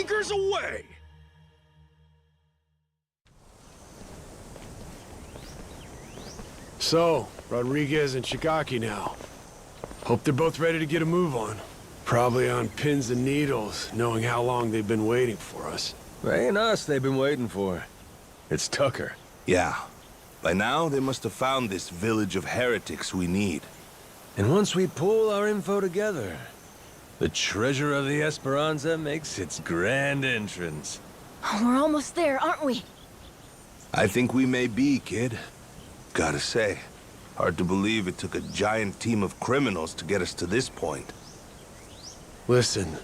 Anchors away! So, Rodriguez and Shigaki now. Hope they're both ready to get a move on. Probably on pins and needles, knowing how long they've been waiting for us. It ain't us they've been waiting for. It's Tucker. Yeah. By now, they must have found this village of heretics we need. And once we pull our info together, the treasure of the Esperanza makes its grand entrance. Oh, we're almost there, aren't we? I think we may be, kid. Gotta say, hard to believe it took a giant team of criminals to get us to this point. Listen,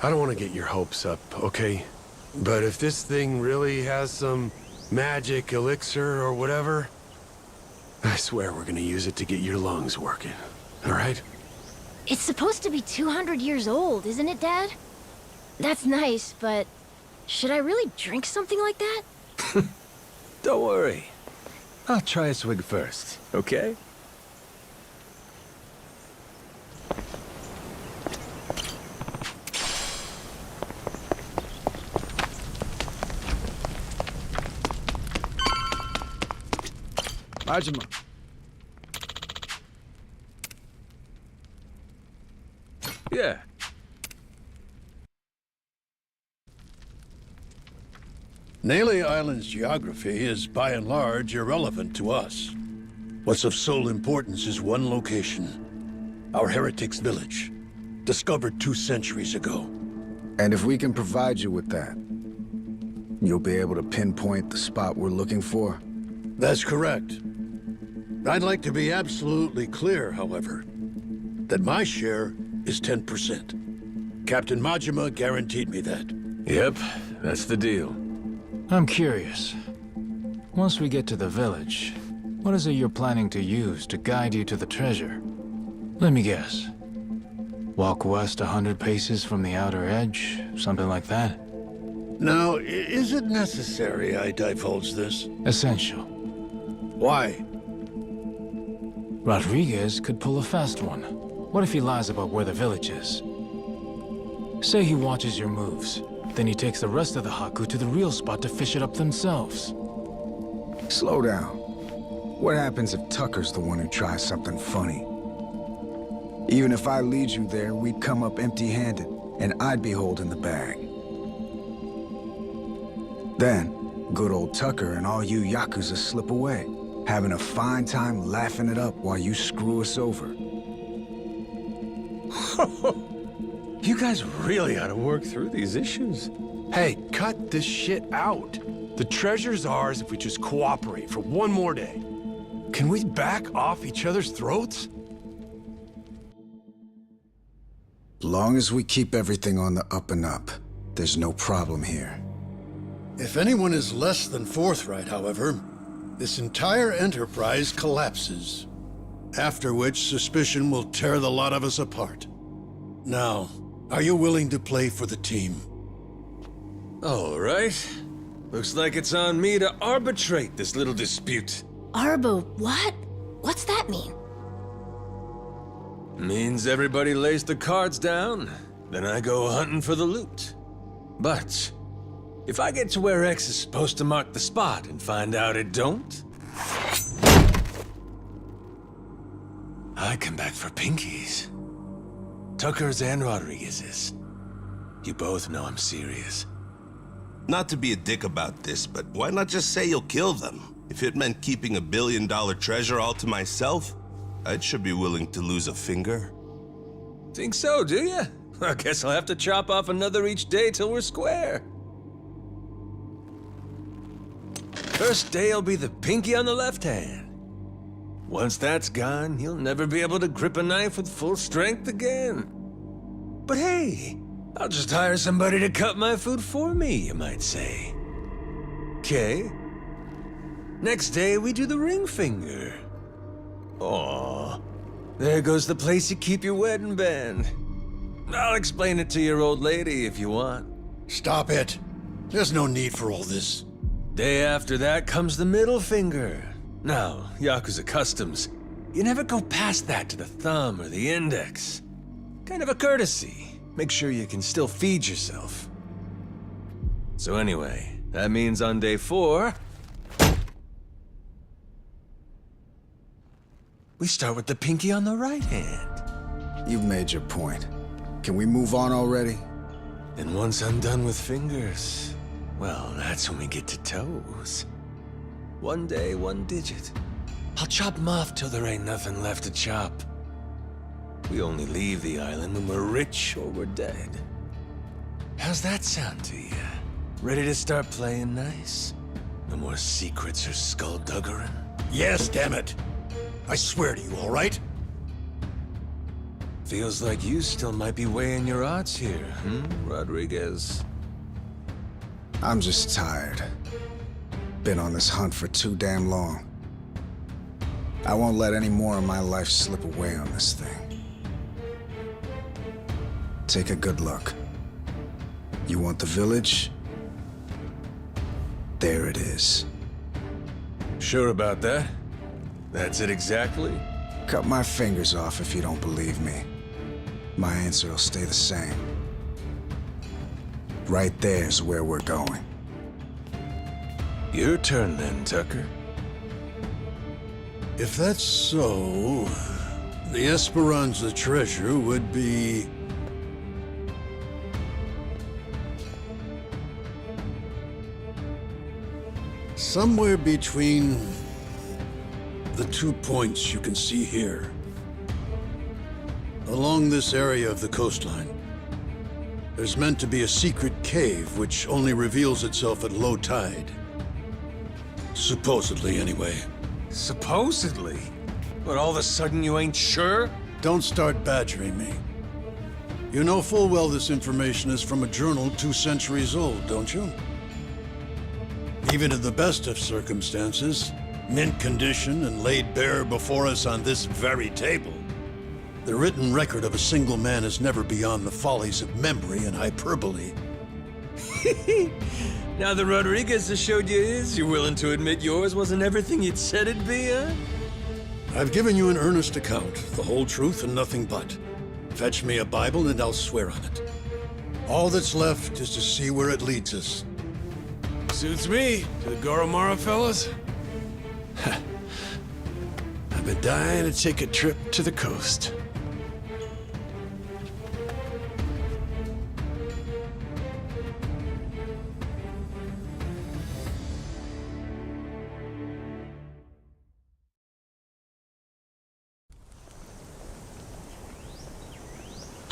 I don't want to get your hopes up, okay? But if this thing really has some magic elixir or whatever, I swear we're gonna use it to get your lungs working, all right? It's supposed to be 200 years old, isn't it, Dad? That's nice, but should I really drink something like that? Don't worry. I'll try a swig first, okay? Majima. Yeah. Nele Island's geography is by and large irrelevant to us. What's of sole importance is one location. Our heretics' village, discovered 2 centuries ago. And if we can provide you with that, you'll be able to pinpoint the spot we're looking for? That's correct. I'd like to be absolutely clear, however, that my share is 10%. Captain Majima guaranteed me that. Yep, that's the deal. I'm curious. Once we get to the village, what is it you're planning to use to guide you to the treasure? Let me guess. Walk west 100 paces from the outer edge, something like that? Now, is it necessary I divulge this? Essential. Why? Rodriguez could pull a fast one. What if he lies about where the village is? Say he watches your moves. Then he takes the rest of the Haku to the real spot to fish it up themselves. Slow down. What happens if Tucker's the one who tries something funny? Even if I lead you there, we'd come up empty-handed, and I'd be holding the bag. Then, good old Tucker and all you Yakuza slip away, having a fine time laughing it up while you screw us over. You guys really ought to work through these issues. Hey, cut this shit out. The treasure's ours if we just cooperate for one more day. Can we back off each other's throats? As long as we keep everything on the up and up, there's no problem here. If anyone is less than forthright, however, this entire enterprise collapses. After which, suspicion will tear the lot of us apart. Now, are you willing to play for the team? All right. Looks like it's on me to arbitrate this little dispute. Arbo, what? What's that mean? Means everybody lays the cards down, then I go hunting for the loot. But if I get to where X is supposed to mark the spot and find out it don't, I come back for pinkies. Tucker's and Rodriguez's. You both know I'm serious. Not to be a dick about this, but why not just say you'll kill them? If it meant keeping $1 billion treasure all to myself, I should be willing to lose a finger. Think so, do ya? I guess I'll have to chop off another each day till we're square. First day'll be the pinky on the left hand. Once that's gone, you'll never be able to grip a knife with full strength again. But hey, I'll just hire somebody to cut my food for me, you might say. Okay. Next day, we do the ring finger. Aw, there goes the place you keep your wedding band. I'll explain it to your old lady if you want. Stop it. There's no need for all this. Day after that comes the middle finger. Now, Yakuza customs, you never go past that to the thumb or the index. Kind of a courtesy. Make sure you can still feed yourself. So anyway, that means on day 4... we start with the pinky on the right hand. You've made your point. Can we move on already? And once I'm done with fingers, well, that's when we get to toes. One day, one digit. I'll chop 'em off till there ain't nothing left to chop. We only leave the island when we're rich or we're dead. How's that sound to you? Ready to start playing nice? No more secrets or skullduggerin'? Yes, damn it. I swear to you, all right? Feels like you still might be weighing your odds here, Rodriguez? I'm just tired. Been on this hunt for too damn long. I won't let any more of my life slip away on this thing. Take a good look. You want the village? There it is. Sure about that? That's it exactly? Cut my fingers off if you don't believe me. My answer will stay the same. Right there's where we're going. Your turn then, Tucker. If that's so, the Esperanza treasure would be... somewhere between the 2 points you can see here. Along this area of the coastline, there's meant to be a secret cave which only reveals itself at low tide. Supposedly, anyway. Supposedly? But all of a sudden you ain't sure? Don't start badgering me. You know full well this information is from a journal 2 centuries old, don't you? Even in the best of circumstances, mint condition and laid bare before us on this very table, the written record of a single man is never beyond the follies of memory and hyperbole. Now the Rodriguez has showed you his, you're willing to admit yours wasn't everything you'd said it'd be, huh? I've given you an earnest account, the whole truth and nothing but. Fetch me a Bible and I'll swear on it. All that's left is to see where it leads us. Suits me. To the Goromara fellas? I've been dying to take a trip to the coast.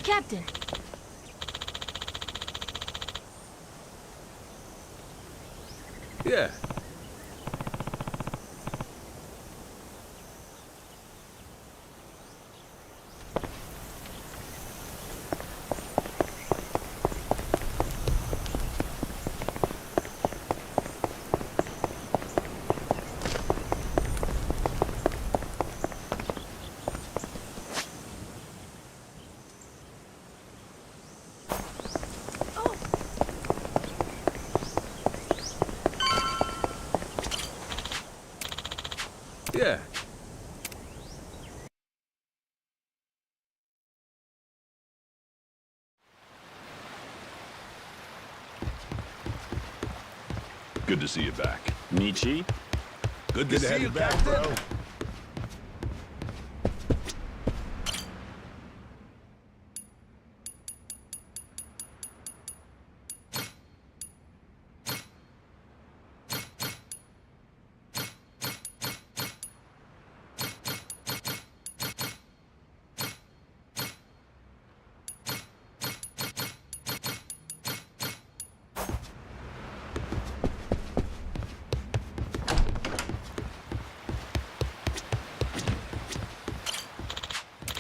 Captain. Yeah. Yeah. Good to see you back. Nietzsche? Good to see you, back, bro.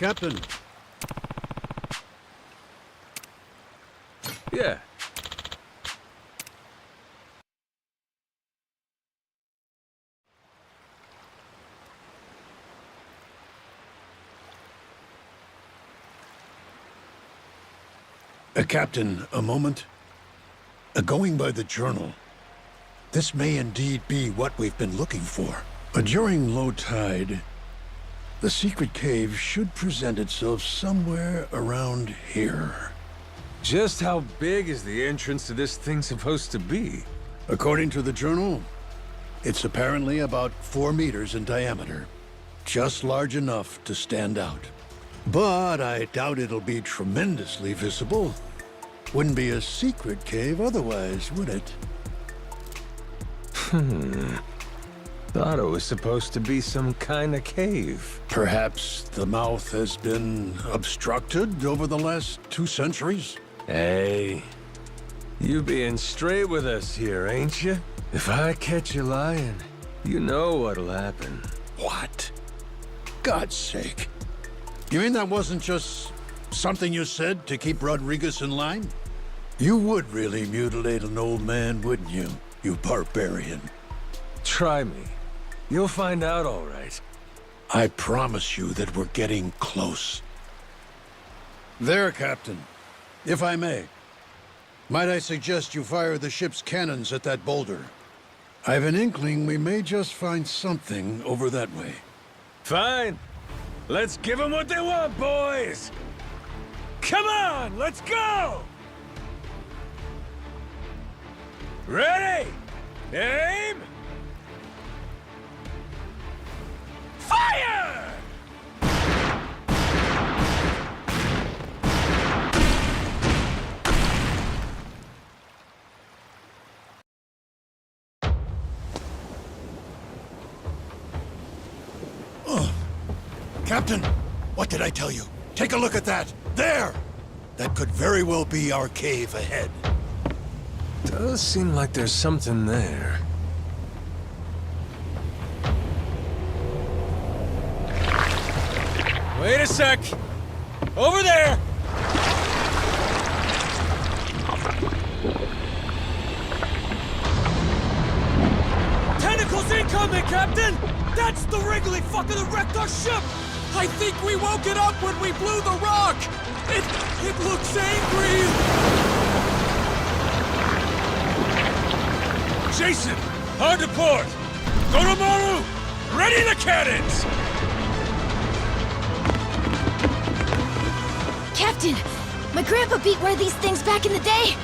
Captain, Yeah. Captain, a moment. Going by the journal, this may indeed be what we've been looking for. During low tide, the secret cave should present itself somewhere around here. Just how big is the entrance to this thing supposed to be? According to the journal, it's apparently about 4 meters in diameter. Just large enough to stand out. But I doubt it'll be tremendously visible. Wouldn't be a secret cave otherwise, would it? Thought it was supposed to be some kind of cave. Perhaps the mouth has been obstructed over the last 2 centuries? Hey, you being straight with us here, ain't you? If I catch you lying, you know what'll happen. What? God's sake. You mean that wasn't just something you said to keep Rodriguez in line? You would really mutilate an old man, wouldn't you, you barbarian? Try me. You'll find out all right. I promise you that we're getting close. There, Captain. If I may. Might I suggest you fire the ship's cannons at that boulder? I've an inkling we may just find something over that way. Fine. Let's give them what they want, boys! Come on, let's go! Ready? Aim! Fire! Captain, what did I tell you? Take a look at that! There! That could very well be our cave ahead. Does seem like there's something there. Wait a sec! Over there! Tentacles incoming, Captain! That's the Wrigley fucker that wrecked our ship! I think we woke it up when we blew the rock! It looks angry! Jason, hard to port! Goromaru, ready the cannons! Captain, my grandpa beat one of these things back in the day.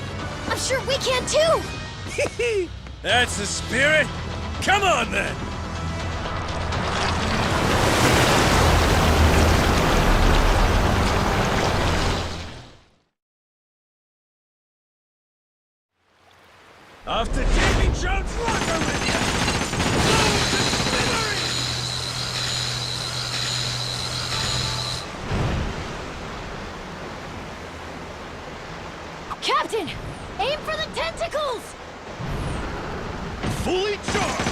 I'm sure we can too. That's the spirit! Come on then! Off to Davy Jones' locker with you! Blow to smithereens! Captain, aim for the tentacles! Fully charged!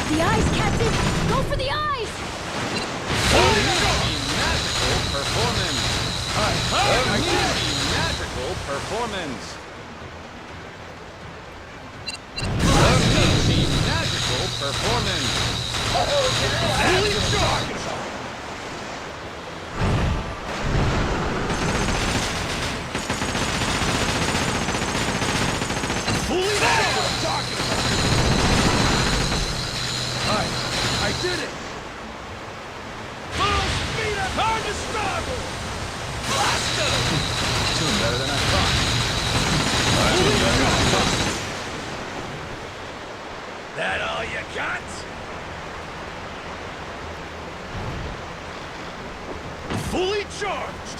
The eyes, Captain! Go for the eyes! Magical performance! Magical performance! Magical performance! Fully charged! Fully that's what I'm talking about! I did it! Full speed up! Hard to starboard! Blaster! Doing better than I thought. That all you got? Fully charged!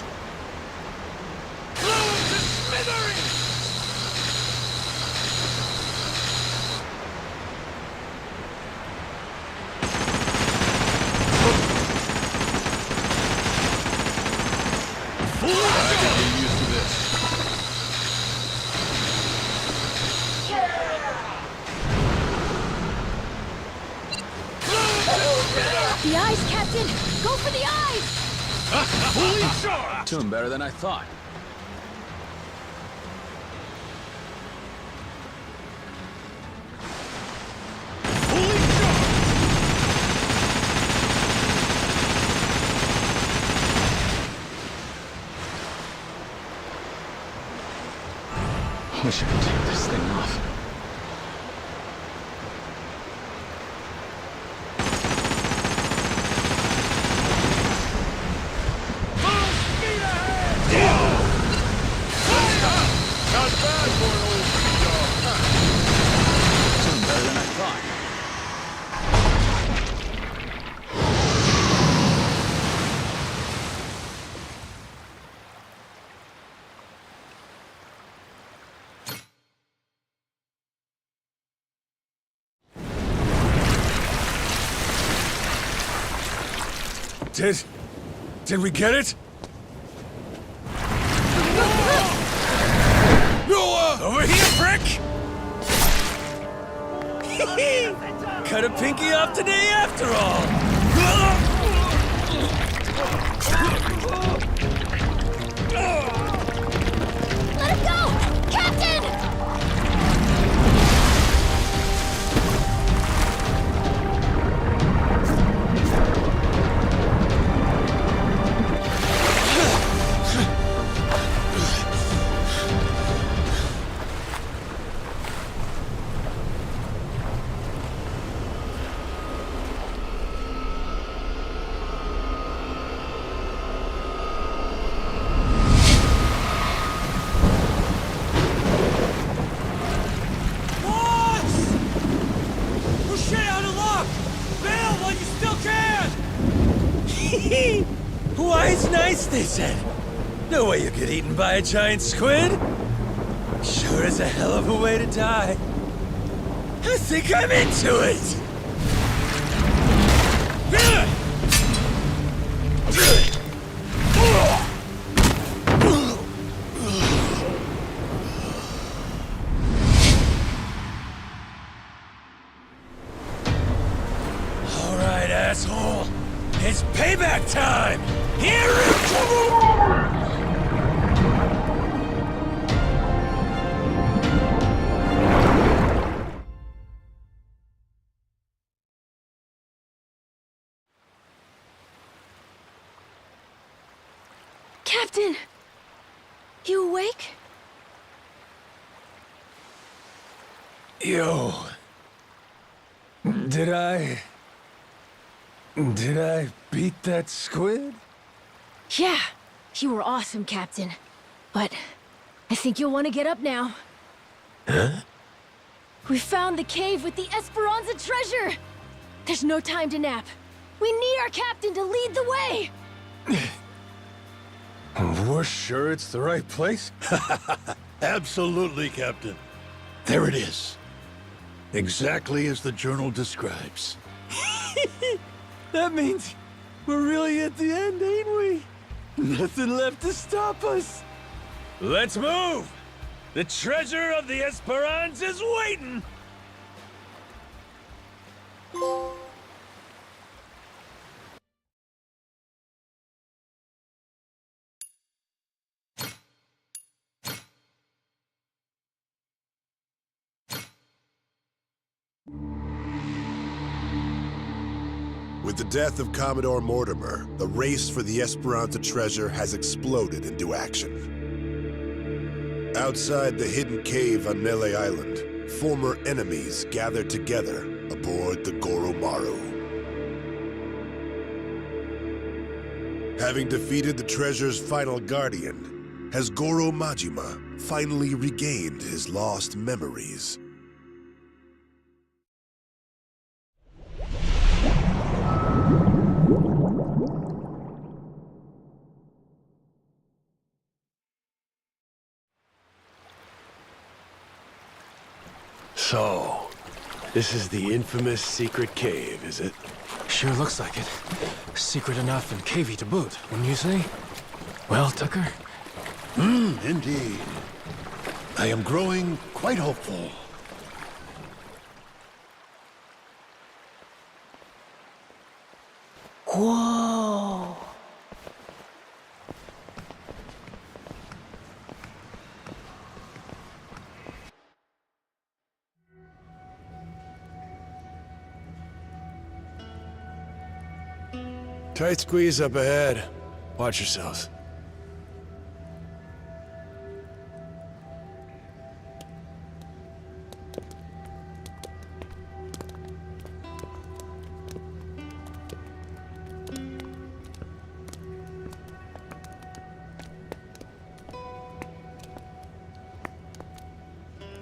Blow him to smithereens! The eyes, Captain! Go for the eyes! Fully charged! Doing better than I thought. Fully charged! Wish I could take this thing off. Doing better than I thought. Did we get it? Over here, prick! Cut a pinky off today after all! Let him go! Captain! Why, it's nice, they said. No way you get eaten by a giant squid. Sure is a hell of a way to die. I think I'm into it. All right, asshole. It's payback time! Here it Captain! You awake? Yo. Did I beat that squid? Yeah, you were awesome, Captain. But I think you'll want to get up now. Huh? We found the cave with the Esperanza treasure! There's no time to nap. We need our captain to lead the way! We're sure it's the right place? Absolutely, Captain. There it is. Exactly as the journal describes. That means we're really at the end, ain't we? Nothing left to stop us. Let's move! The treasure of the Esperanza's waiting! With the death of Commodore Mortimer, the race for the Esperanza treasure has exploded into action. Outside the hidden cave on Melee Island, former enemies gather together aboard the Goromaru. Having defeated the treasure's final guardian, has Goro Majima finally regained his lost memories? So, this is the infamous secret cave, is it? Sure looks like it. Secret enough and cavey to boot, wouldn't you say? Well, Tucker? Indeed. I am growing quite hopeful. Whoa! Tight squeeze up ahead. Watch yourselves.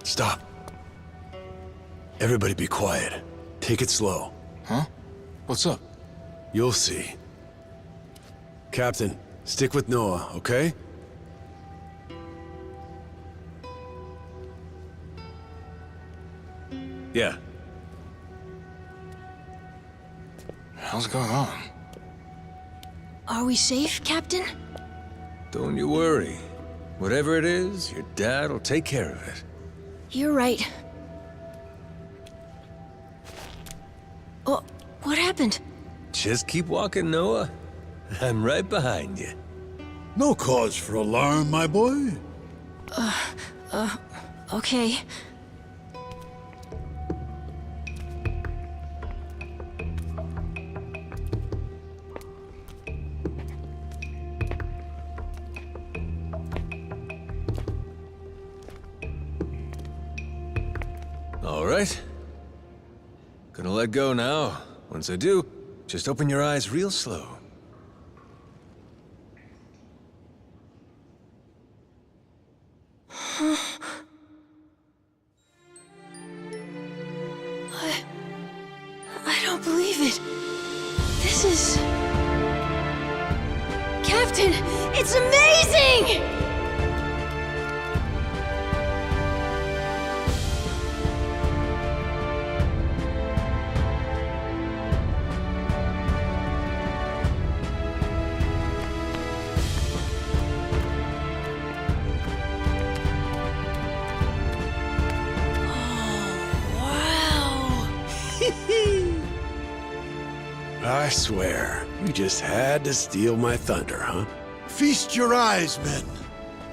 Stop. Everybody be quiet. Take it slow. Huh? What's up? You'll see. Captain, stick with Noah, okay? Yeah. How's going on? Are we safe, Captain? Don't you worry. Whatever it is, your dad will take care of it. You're right. Oh, what happened? Just keep walking, Noah. I'm right behind you. No cause for alarm, my boy. Okay. All right. Gonna let go now. Once I do, just open your eyes real slow. I don't believe it. This is... Captain, it's amazing! I swear, you just had to steal my thunder, huh? Feast your eyes, men.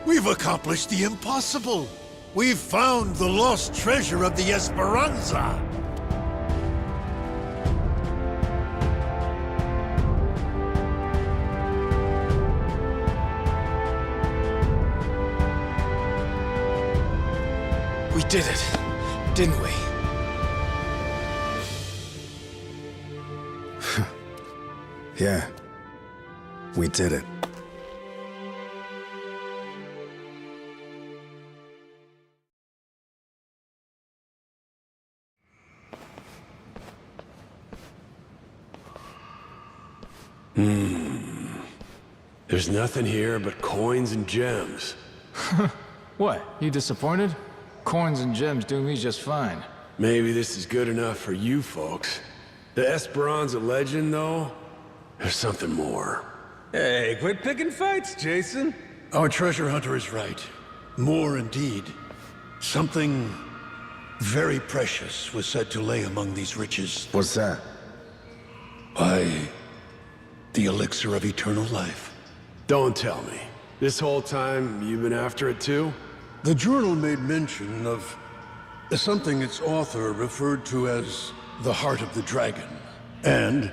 We've accomplished the impossible. We've found the lost treasure of the Esperanza. We did it, didn't we? Yeah, we did it. There's nothing here but coins and gems. What, you disappointed? Coins and gems do me just fine. Maybe this is good enough for you folks. The Esperanza legend, though, there's something more. Hey, quit picking fights, Jason. Our treasure hunter is right. More indeed. Something very precious was said to lay among these riches. What's that? Why, the elixir of eternal life. Don't tell me. This whole time, you've been after it too? The journal made mention of something its author referred to as the heart of the dragon. And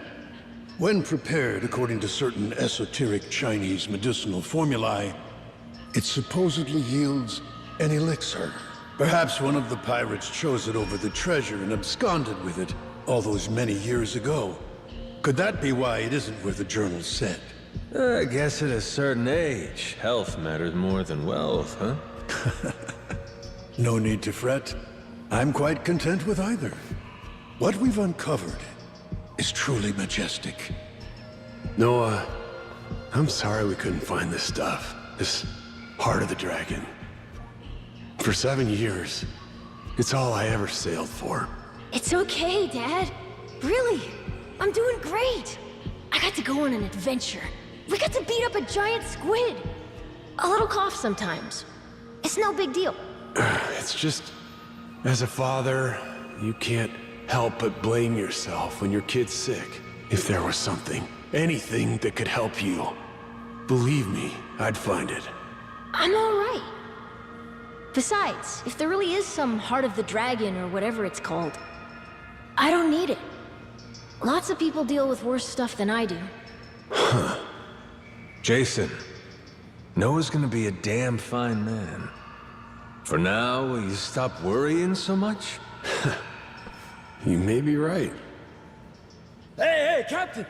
when prepared according to certain esoteric Chinese medicinal formulae, it supposedly yields an elixir. Perhaps one of the pirates chose it over the treasure and absconded with it all those many years ago. Could that be why it isn't where the journal said? I guess at a certain age, health matters more than wealth, huh? No need to fret. I'm quite content with either. What we've uncovered is truly majestic. Noah, I'm sorry we couldn't find this stuff. This heart of the dragon. For 7 years, it's all I ever sailed for. It's okay, Dad. Really, I'm doing great. I got to go on an adventure. We got to beat up a giant squid. A little cough sometimes. It's no big deal. It's just, as a father, you can't help but blame yourself when your kid's sick. If there was something, anything that could help you, believe me, I'd find it. I'm all right. Besides, if there really is some heart of the dragon or whatever it's called, I don't need it. Lots of people deal with worse stuff than I do. Jason, Noah's gonna be a damn fine man. For now, will you stop worrying so much? You may be right. Hey, Captain!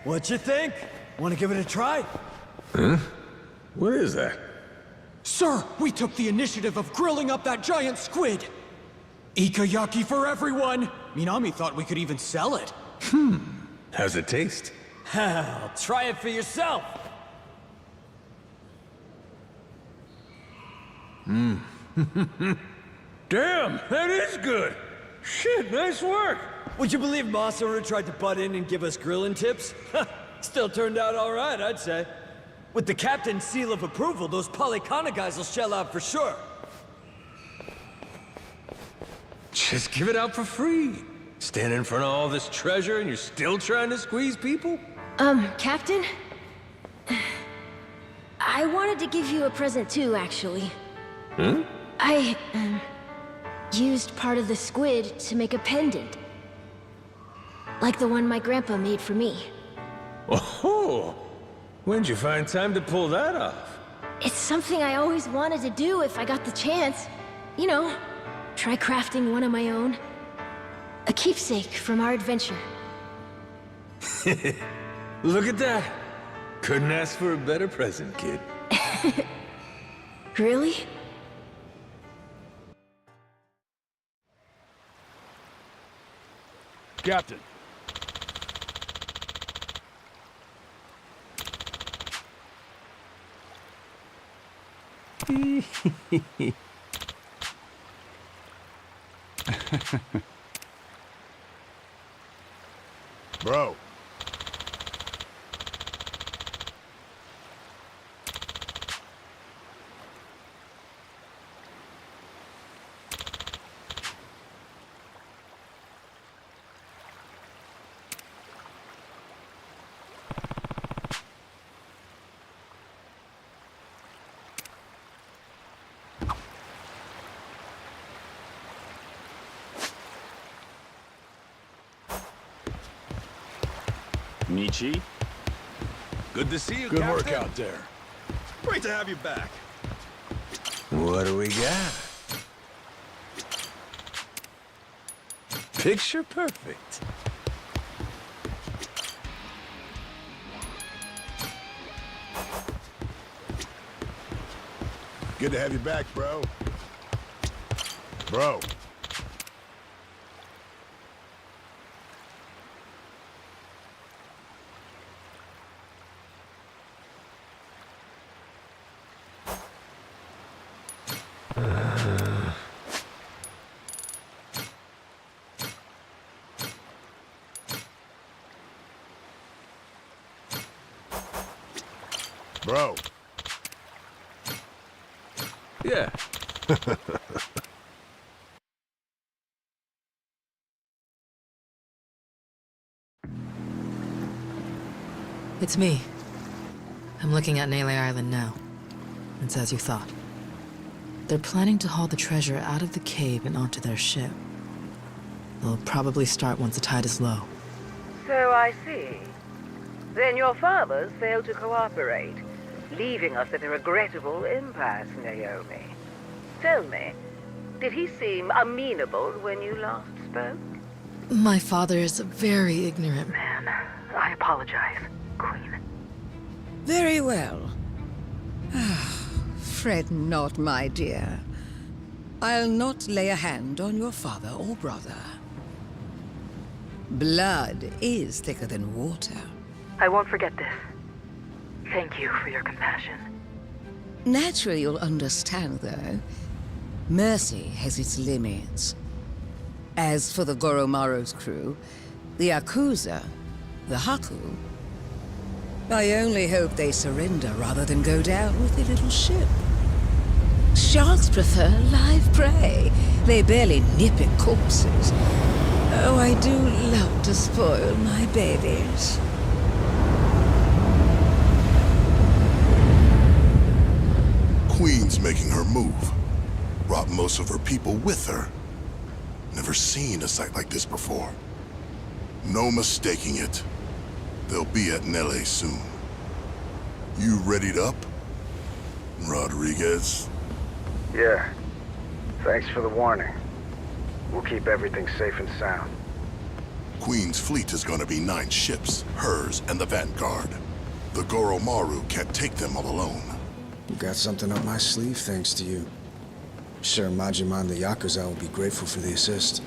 What you think? Want to give it a try? Huh? What is that? Sir, we took the initiative of grilling up that giant squid! Ikayaki for everyone! Minami thought we could even sell it. How's it taste? Hell, try it for yourself! Damn, that is good! Shit, nice work! Would you believe Masaru tried to butt in and give us grilling tips? Still turned out all right, I'd say. With the captain's seal of approval, those Polycana guys will shell out for sure. Just give it out for free. Stand in front of all this treasure and you're still trying to squeeze people? Captain? I wanted to give you a present too, actually. I, used part of the squid to make a pendant. Like the one my grandpa made for me. Oh! When'd you find time to pull that off? It's something I always wanted to do if I got the chance. You know, try crafting one of my own. A keepsake from our adventure. Look at that! Couldn't ask for a better present, kid. Really? Captain. Bro. Nichi? Good to see you, Good Captain. work out there. Great to have you back. What do we got? Picture perfect. Good to have you back, bro. Bro. Bro. Yeah. It's me. I'm looking at Nele Island now. It's as you thought. They're planning to haul the treasure out of the cave and onto their ship. They'll probably start once the tide is low. So I see. Then your fathers failed to cooperate, leaving us at a regrettable impasse, Naomi. Tell me, did he seem amenable when you last spoke? My father is a very ignorant Man, I apologize, Queen. Very well. Fret not, my dear. I'll not lay a hand on your father or brother. Blood is thicker than water. I won't forget this. Thank you for your compassion. Naturally, you'll understand, though. Mercy has its limits. As for the Goromaro's crew, the Yakuza, the Haku, I only hope they surrender rather than go down with their little ship. Sharks prefer live prey. They barely nip at corpses. Oh, I do love to spoil my babies. Queen's making her move. Brought most of her people with her. Never seen a sight like this before. No mistaking it. They'll be at Nele soon. You readied up, Rodriguez? Yeah. Thanks for the warning. We'll keep everything safe and sound. Queen's fleet is gonna be 9 ships, hers and the Vanguard. The Goromaru can't take them all alone. You got something up my sleeve thanks to you. Sure, Majima and the Yakuza will be grateful for the assist.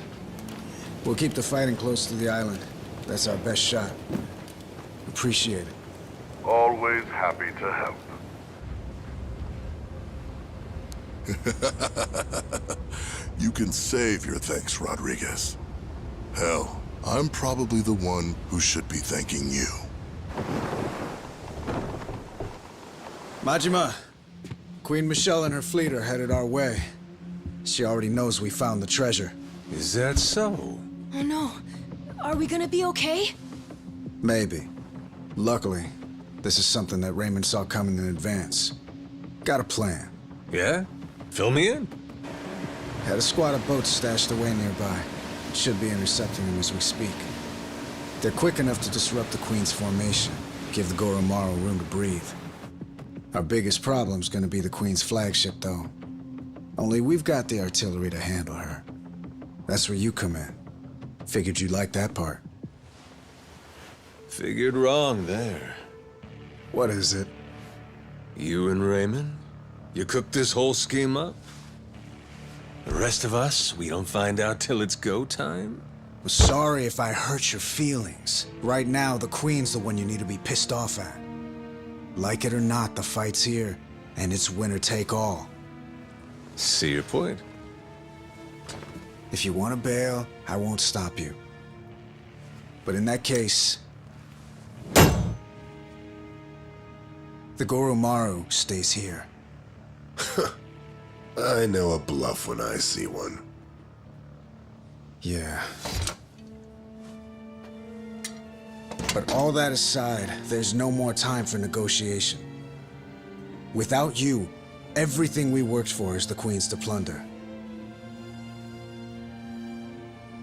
We'll keep the fighting close to the island. That's our best shot. Appreciate it. Always happy to help. You can save your thanks, Rodriguez. Hell, I'm probably the one who should be thanking you. Majima, Queen Michelle and her fleet are headed our way. She already knows we found the treasure. Is that so? Oh no. Are we gonna be okay? Maybe. Luckily, this is something that Raymond saw coming in advance. Got a plan. Yeah? Fill me in. Had a squad of boats stashed away nearby. Should be intercepting them as we speak. They're quick enough to disrupt the Queen's formation, give the Goromaru room to breathe. Our biggest problem's gonna be the Queen's flagship, though. Only we've got the artillery to handle her. That's where you come in. Figured you'd like that part. Figured wrong there. What is it? You and Raymond? You cooked this whole scheme up? The rest of us, we don't find out till it's go time? I'm sorry if I hurt your feelings. Right now, the Queen's the one you need to be pissed off at. Like it or not, the fight's here, and it's winner take all. See your point. If you want to bail, I won't stop you. But in that case, the Goromaru stays here. I know a bluff when I see one. Yeah. But all that aside, there's no more time for negotiation. Without you, everything we worked for is the Queen's to plunder.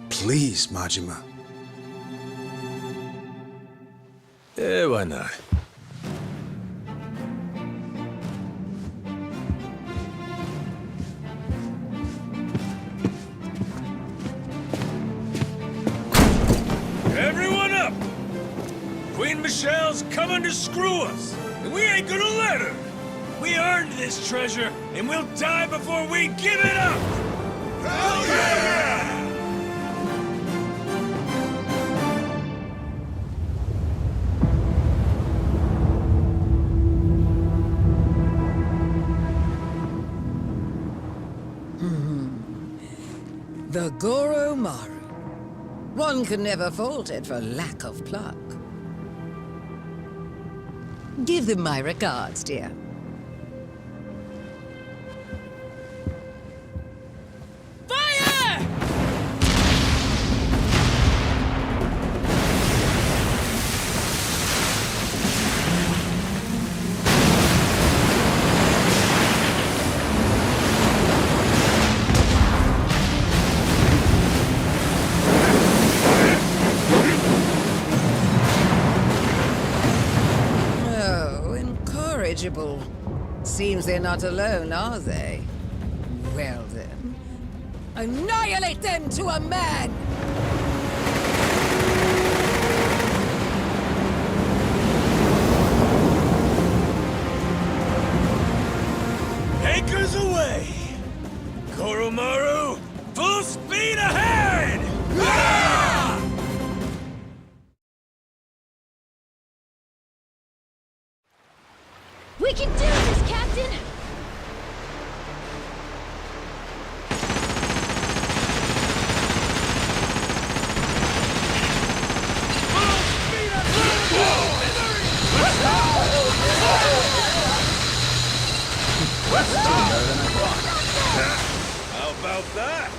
Please, Majima. Yeah, why not? Everyone up! Queen Michelle's coming to screw us, and we ain't gonna let her! We earned this treasure, and we'll die before we give it up! Hell yeah! The Goromaru. One can never fault it for lack of pluck. Give them my regards, dear. Seems they're not alone, are they? Well then, annihilate them to a man! Anchors away! Goromaru, full speed ahead! We can do this, Captain! How about that?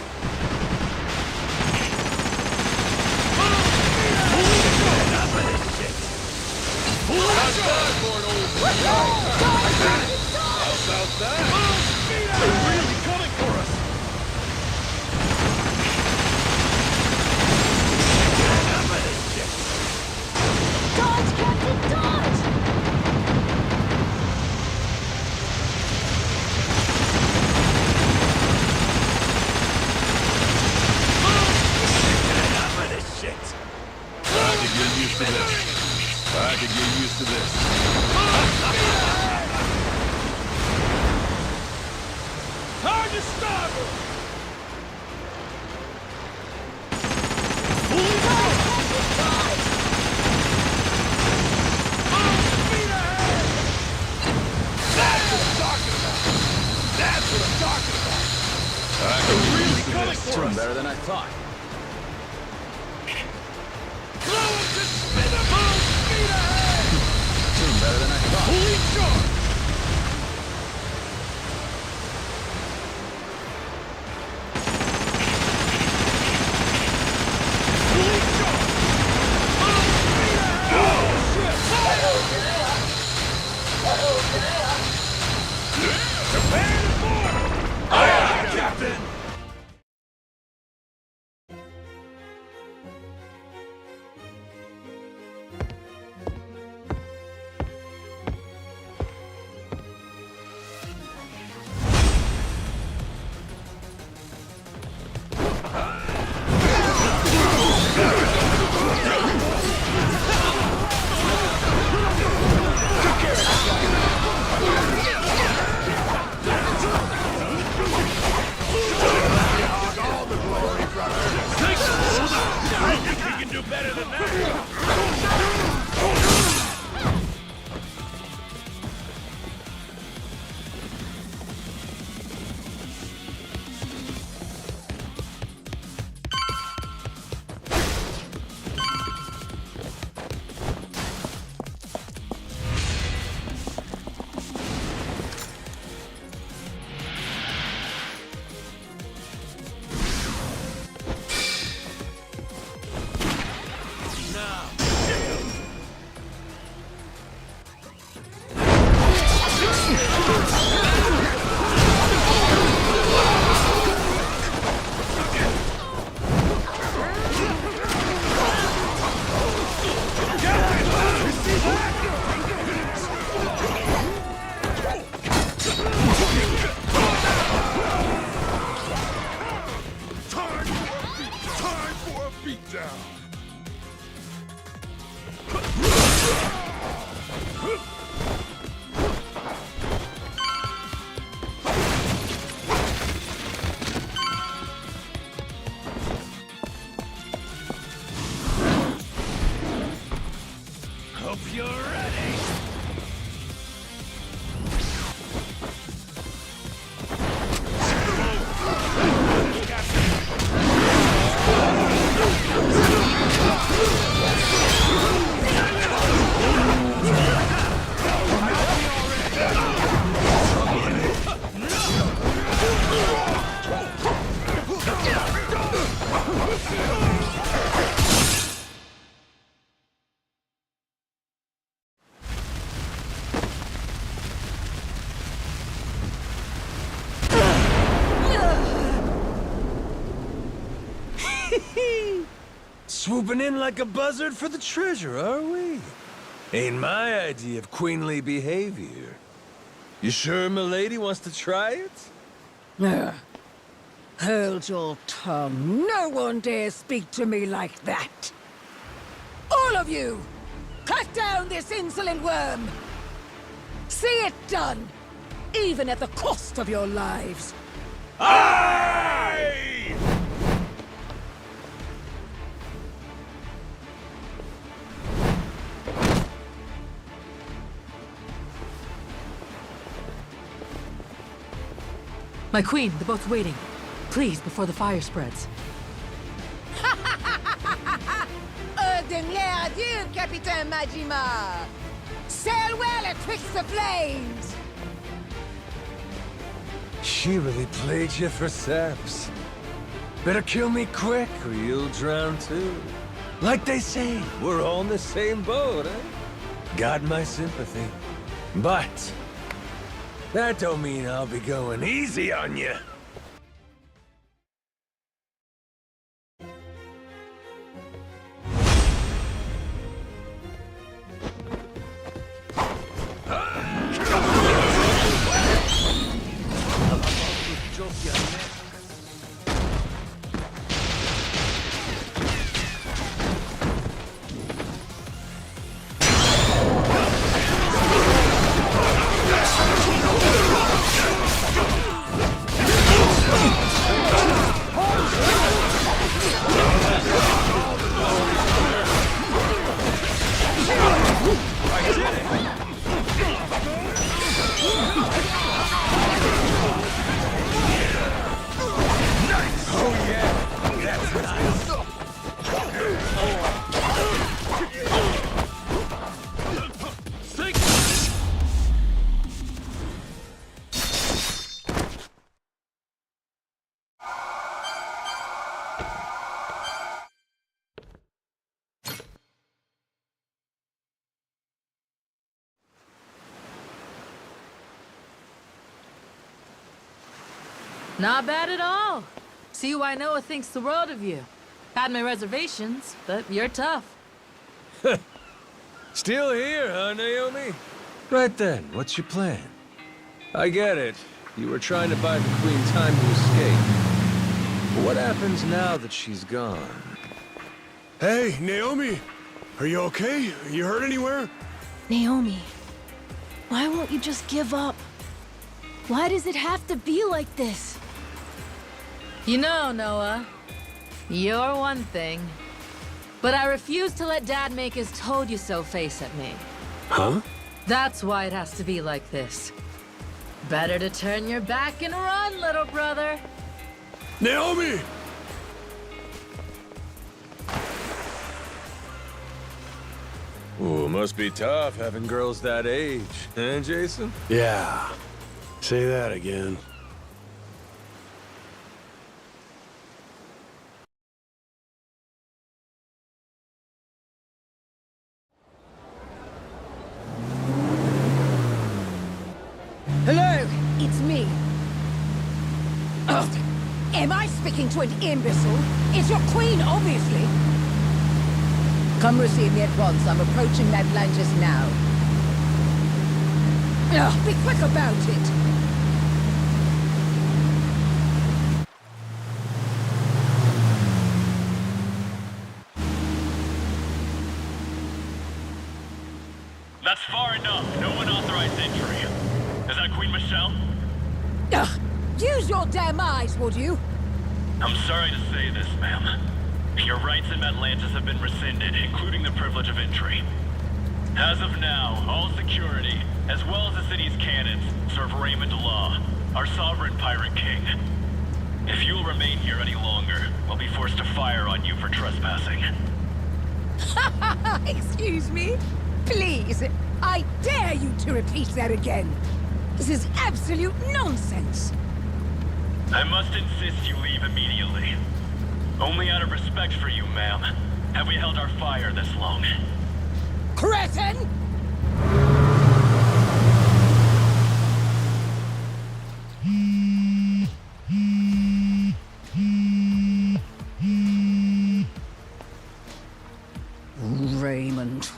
They're really coming for us! Enough of this could get used to this. Hard to starboard! Doing better than I thought. Doing better than I thought. Swooping in like a buzzard for the treasure, are we? Ain't my idea of queenly behavior. You sure milady wants to try it? Ugh. Hold your tongue. No one dare speak to me like that. All of you! Cut down this insolent worm! See it done, even at the cost of your lives. Aye! My queen, the boat's waiting. Please, before the fire spreads. Dernier adieu, Capitaine Majima! Sail well atwixt the flames! She really played you for saps. Better kill me quick, or you'll drown too. Like they say, we're all in the same boat, eh? Got my sympathy. But that don't mean I'll be going easy on you. Not bad at all. See why Noah thinks the world of you. Had my reservations, but you're tough. Still here, huh, Naomi? Right then, what's your plan? I get it. You were trying to buy the Queen time to escape. But what happens now that she's gone? Hey, Naomi! Are you okay? You hurt anywhere? Naomi, why won't you just give up? Why does it have to be like this? You know, Noah, you're one thing. But I refuse to let Dad make his told-you-so face at me. Huh? That's why it has to be like this. Better to turn your back and run, little brother. Naomi! Ooh, must be tough having girls that age, eh, Jason? Yeah. Say that again. Hello, it's me. Ugh. Am I speaking to an imbecile? It's your queen, obviously. Come receive me at once. I'm approaching Atlantis now. Ugh, be quick about it. That's far enough. No unauthorized entry. Is that Queen Michelle? Ugh, use your damn eyes, would you? I'm sorry to say this, ma'am. Your rights in Atlantis have been rescinded, including the privilege of entry. As of now, all security, as well as the city's cannons, serve Raymond Law, our sovereign pirate king. If you'll remain here any longer, we'll be forced to fire on you for trespassing. Excuse me? Please, I dare you to repeat that again. This is absolute nonsense. I must insist you leave immediately. Only out of respect for you, ma'am, have we held our fire this long. Cretin! Raymond,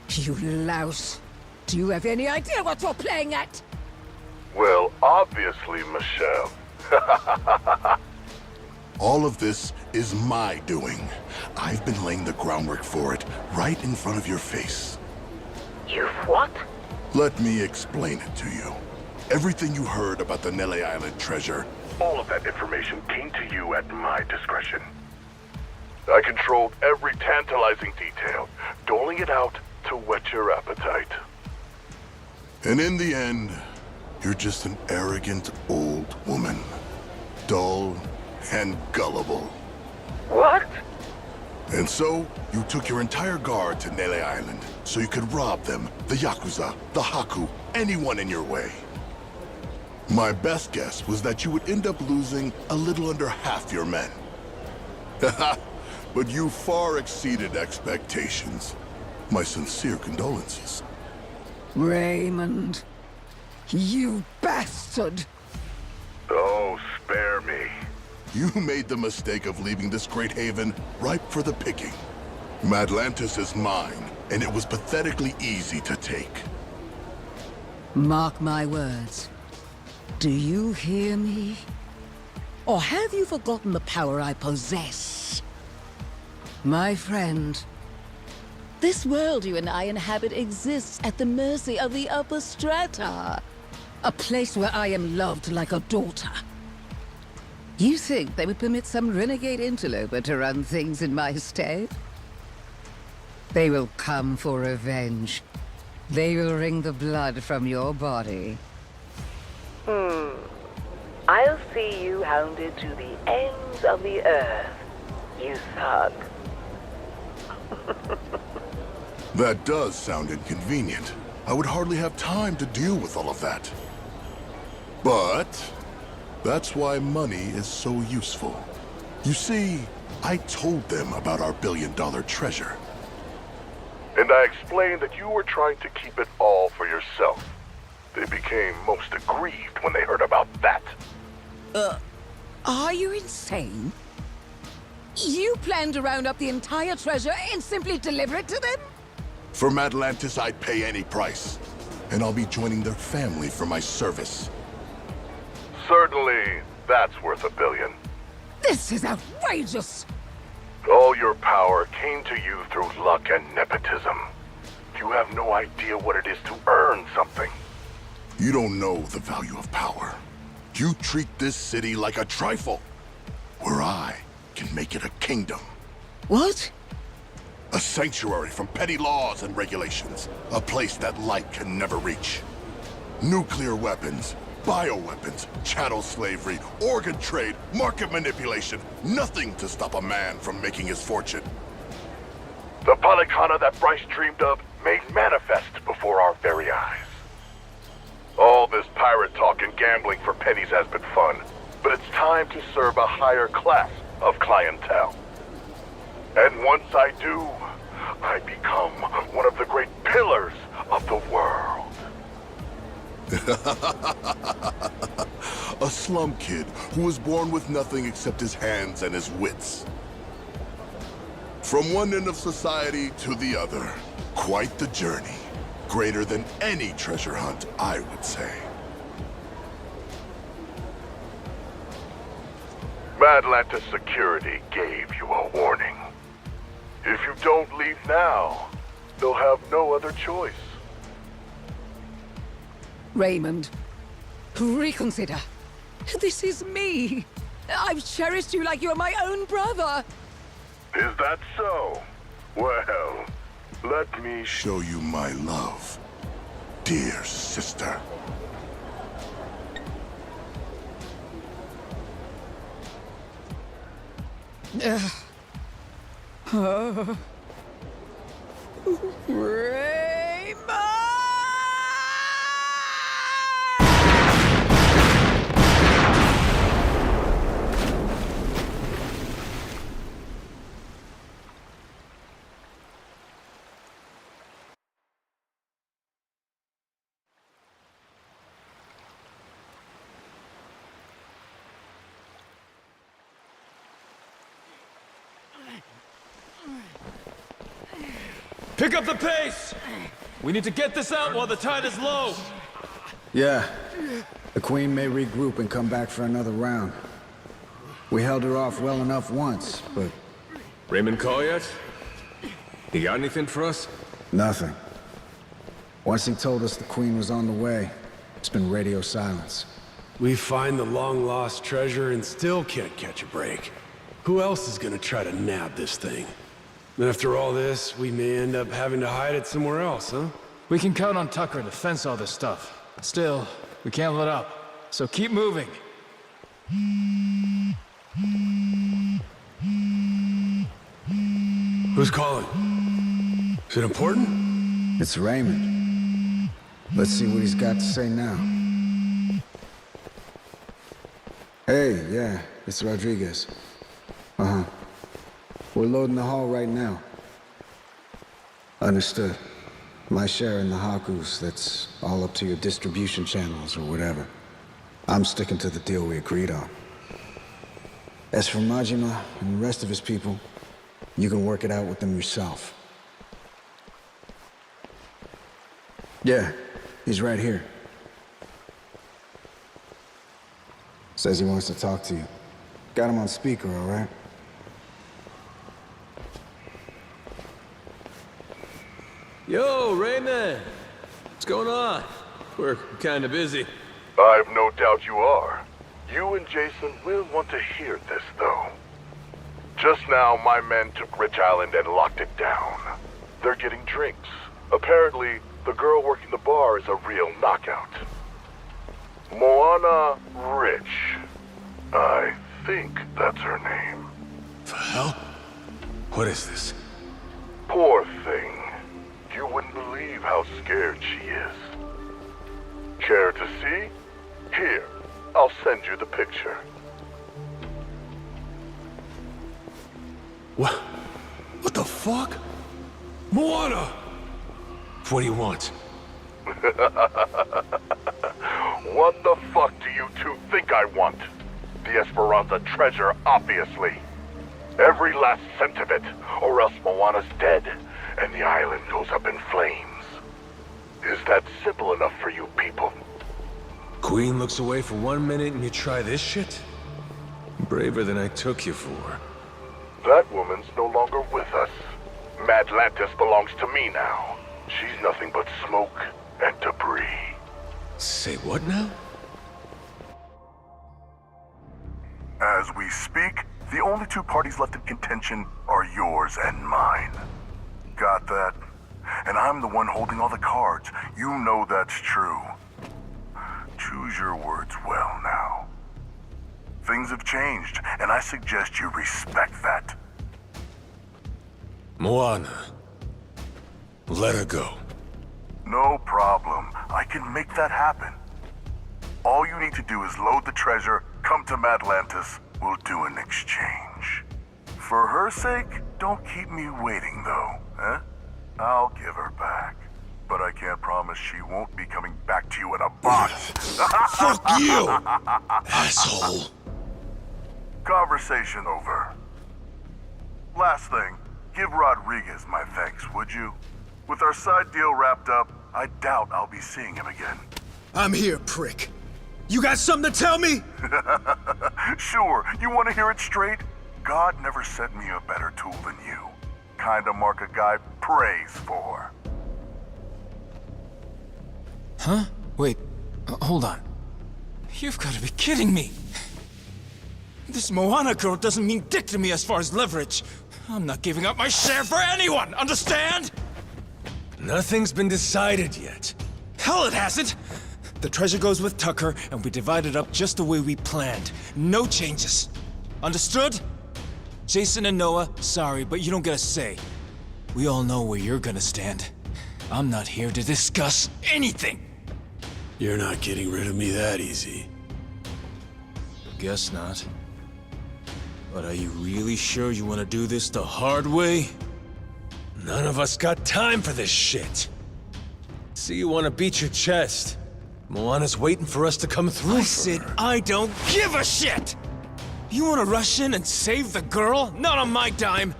you louse. Do you have any idea what you're playing at? Well, obviously, Michelle. All of this is my doing. I've been laying the groundwork for it right in front of your face. You've what? Let me explain it to you. Everything you heard about the Nele Island treasure, All of that information came to you at my discretion. I controlled every tantalizing detail, doling it out to whet your appetite. and in the end, you're just an arrogant old woman. Dull and gullible. What? And so, you took your entire guard to Nele Island so you could rob them, the Yakuza, the Haku, anyone in your way. My best guess was that you would end up losing a little under half your men. But you far exceeded expectations. My sincere condolences. Raymond, you bastard! Oh, spare me. You made the mistake of leaving this great haven ripe for the picking. Madlantis is mine, and it was pathetically easy to take. Mark my words. Do you hear me? Or have you forgotten the power I possess? My friend, this world you and I inhabit exists at the mercy of the upper strata. A place where I am loved like a daughter. You think they would permit some renegade interloper to run things in my stead? They will come for revenge. They will wring the blood from your body. I'll see you hounded to the ends of the earth, you thug. That does sound inconvenient. I would hardly have time to deal with all of that. But that's why money is so useful. You see, I told them about our billion-dollar treasure. And I explained that you were trying to keep it all for yourself. They became most aggrieved when they heard about that. Are you insane? You plan to round up the entire treasure and simply deliver it to them? From Atlantis, I'd pay any price. And I'll be joining their family for my service. Certainly, that's worth $1 billion. This is outrageous! All your power came to you through luck and nepotism. You have no idea what it is to earn something. You don't know the value of power. You treat this city like a trifle, where I can make it a kingdom. What? A sanctuary from petty laws and regulations. A place that light can never reach. Nuclear weapons, bioweapons, chattel slavery, organ trade, market manipulation. Nothing to stop a man from making his fortune. The Polycana that Bryce dreamed of made manifest before our very eyes. All this pirate talk and gambling for pennies has been fun, but it's time to serve a higher class of clientele. And once I do, I become one of the great pillars of the world. A slum kid who was born with nothing except his hands and his wits. From one end of society to the other. Quite the journey. Greater than any treasure hunt, I would say. Atlantis Security gave you a warning. If you don't leave now, they'll have no other choice. Raymond, reconsider. This is me. I've cherished you like you're my own brother. Is that so? Well, let me show you my love, dear sister. Pick up the pace! We need to get this out while the tide is low! Yeah. The Queen may regroup and come back for another round. We held her off well enough once, but... Raymond call yet? He got anything for us? Nothing. Once he told us the Queen was on the way, it's been radio silence. We find the long-lost treasure and still can't catch a break. Who else is gonna try to nab this thing? And after all this, we may end up having to hide it somewhere else, huh? We can count on Tucker to fence all this stuff. Still, we can't let up. So keep moving. Who's calling? Is it important? It's Raymond. Let's see what he's got to say now. Hey, yeah, it's Rodriguez. Uh-huh. We're loading the hall right now. Understood. My share in the Hakus, that's all up to your distribution channels or whatever. I'm sticking to the deal we agreed on. As for Majima and the rest of his people, you can work it out with them yourself. Yeah, he's right here. Says he wants to talk to you. Got him on speaker, all right? Yo, Raymond! What's going on? We're kinda busy. I've no doubt you are. You and Jason will want to hear this, though. Just now, my men took Rich Island and locked it down. They're getting drinks. Apparently, the girl working the bar is a real knockout. Moana Rich. I think that's her name. The hell? What is this? Poor thing. You wouldn't believe how scared she is. Care to see? Here, I'll send you the picture. What? What the fuck? Moana! What do you want? What the fuck do you two think I want? The Esperanza treasure, obviously. Every last cent of it, or else Moana's dead, and the island goes up in flames. Is that simple enough for you people? Queen looks away for 1 minute and you try this shit? Braver than I took you for. That woman's no longer with us. Madlantis belongs to me now. She's nothing but smoke and debris. Say what now? As we speak, the only two parties left in contention are yours and mine. Got that? And I'm the one holding all the cards. You know that's true. Choose your words well now. Things have changed, and I suggest you respect that. Moana. Let her go. No problem. I can make that happen. All you need to do is load the treasure, come to Madlantis, we'll do an exchange. For her sake, don't keep me waiting though, eh? I'll give her back. But I can't promise she won't be coming back to you in a box. Fuck you, asshole. Conversation over. Last thing, give Rodriguez my thanks, would you? With our side deal wrapped up, I doubt I'll be seeing him again. I'm here, prick. You got something to tell me? Sure, you want to hear it straight? God never sent me a better tool than you. Kinda mark a guy prays for. Huh? Wait, hold on. You've got to be kidding me. This Moana girl doesn't mean dick to me as far as leverage. I'm not giving up my share for anyone, understand? Nothing's been decided yet. Hell, it hasn't! The treasure goes with Tucker, and we divide it up just the way we planned. No changes. Understood? Jason and Noah, sorry, but you don't get a say. We all know where you're gonna stand. I'm not here to discuss anything. You're not getting rid of me that easy. Guess not. But are you really sure you want to do this the hard way? None of us got time for this shit. See, you want to beat your chest. Moana's waiting for us to come through. I said I don't give a shit! You want to rush in and save the girl? Not on my dime.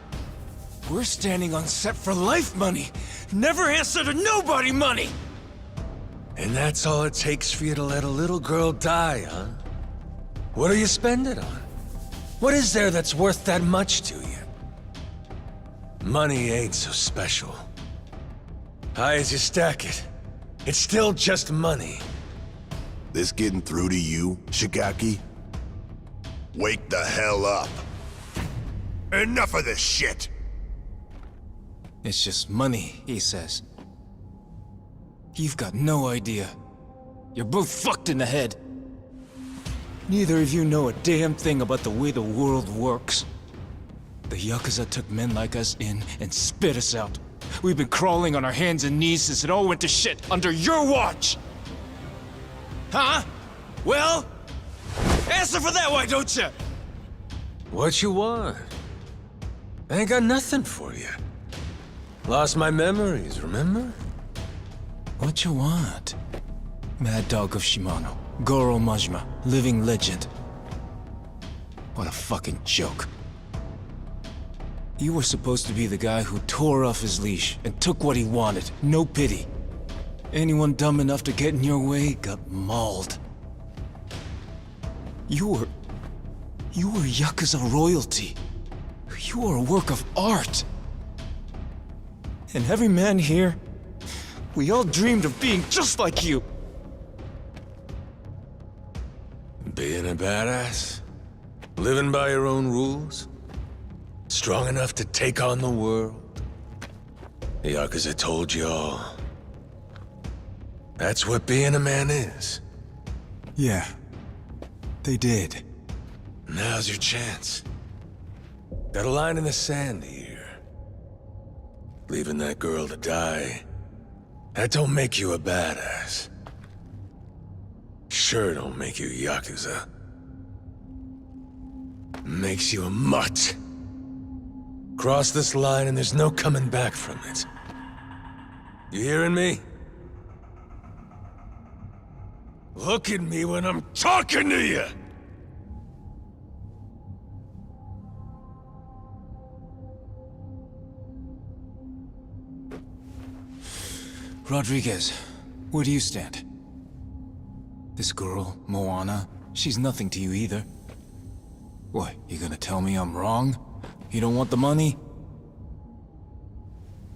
We're standing on set for life money. Never answer to nobody money! And that's all it takes for you to let a little girl die, huh? What do you spend it on? What is there that's worth that much to you? Money ain't so special. High as you stack it, it's still just money. This getting through to you, Shigaki? Wake the hell up. Enough of this shit! It's just money, he says. You've got no idea. You're both fucked in the head. Neither of you know a damn thing about the way the world works. The Yakuza took men like us in and spit us out. We've been crawling on our hands and knees since it all went to shit under your watch! Huh? Well? Answer for that, why don't you? What you want? I ain't got nothing for you. Lost my memories, remember? What you want? Mad Dog of Shimano, Goro Majima, living legend. What a fucking joke. You were supposed to be the guy who tore off his leash and took what he wanted, no pity. Anyone dumb enough to get in your way got mauled. You were Yakuza royalty. You were a work of art. And every man here, we all dreamed of being just like you. Being a badass? Living by your own rules? Strong enough to take on the world? The Yakuza told you all. That's what being a man is. Yeah, they did. Now's your chance. Got a line in the sand here. Leaving that girl to die, that don't make you a badass. Sure don't make you Yakuza. Makes you a mutt. Cross this line and there's no coming back from it. You hearing me? Look at me when I'm talking to you! Rodriguez, where do you stand? This girl, Moana, she's nothing to you either. What, you gonna tell me I'm wrong? You don't want the money?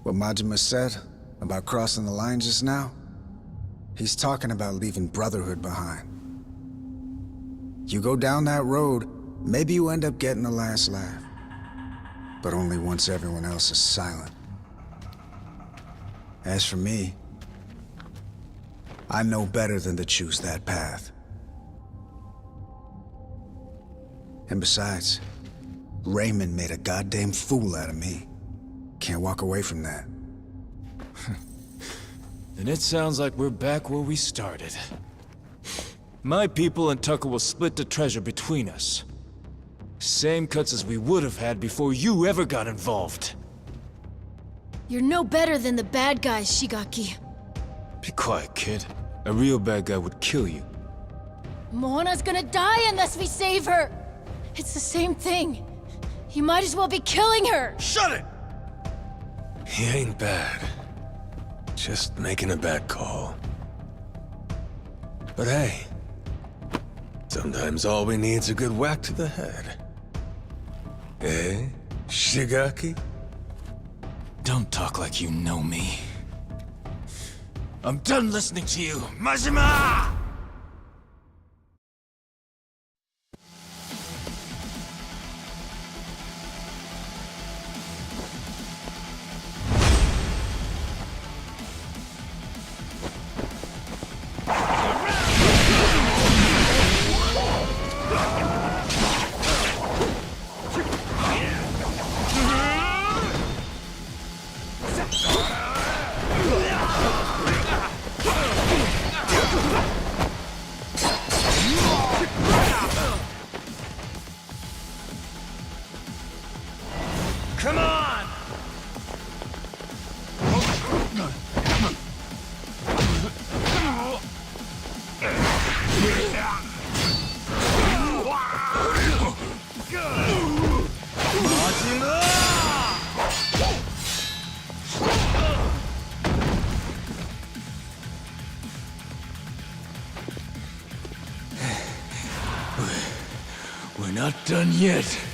What Majima said about crossing the line just now? He's talking about leaving Brotherhood behind. You go down that road, maybe you end up getting the last laugh. But only once everyone else is silent. As for me, I know better than to choose that path. And besides, Raymond made a goddamn fool out of me. Can't walk away from that. Then it sounds like we're back where we started. My people and Tucker will split the treasure between us. Same cuts as we would have had before you ever got involved. You're no better than the bad guys, Shigaki. Be quiet, kid. A real bad guy would kill you. Moana's gonna die unless we save her! It's the same thing. You might as well be killing her! Shut it! He ain't bad. Just making a bad call. But hey, sometimes all we need's a good whack to the head. Eh, Shigaki? Don't talk like you know me. I'm done listening to you, Majima! Come on! We're not done yet.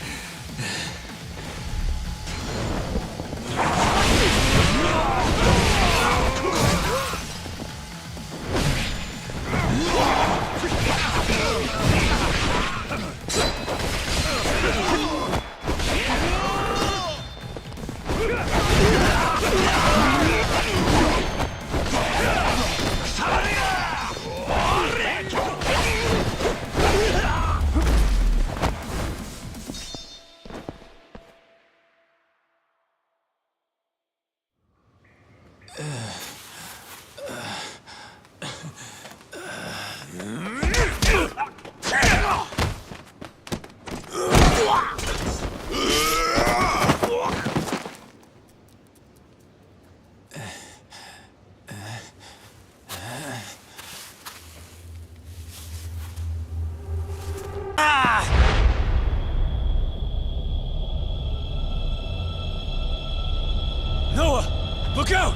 Noah! Look out!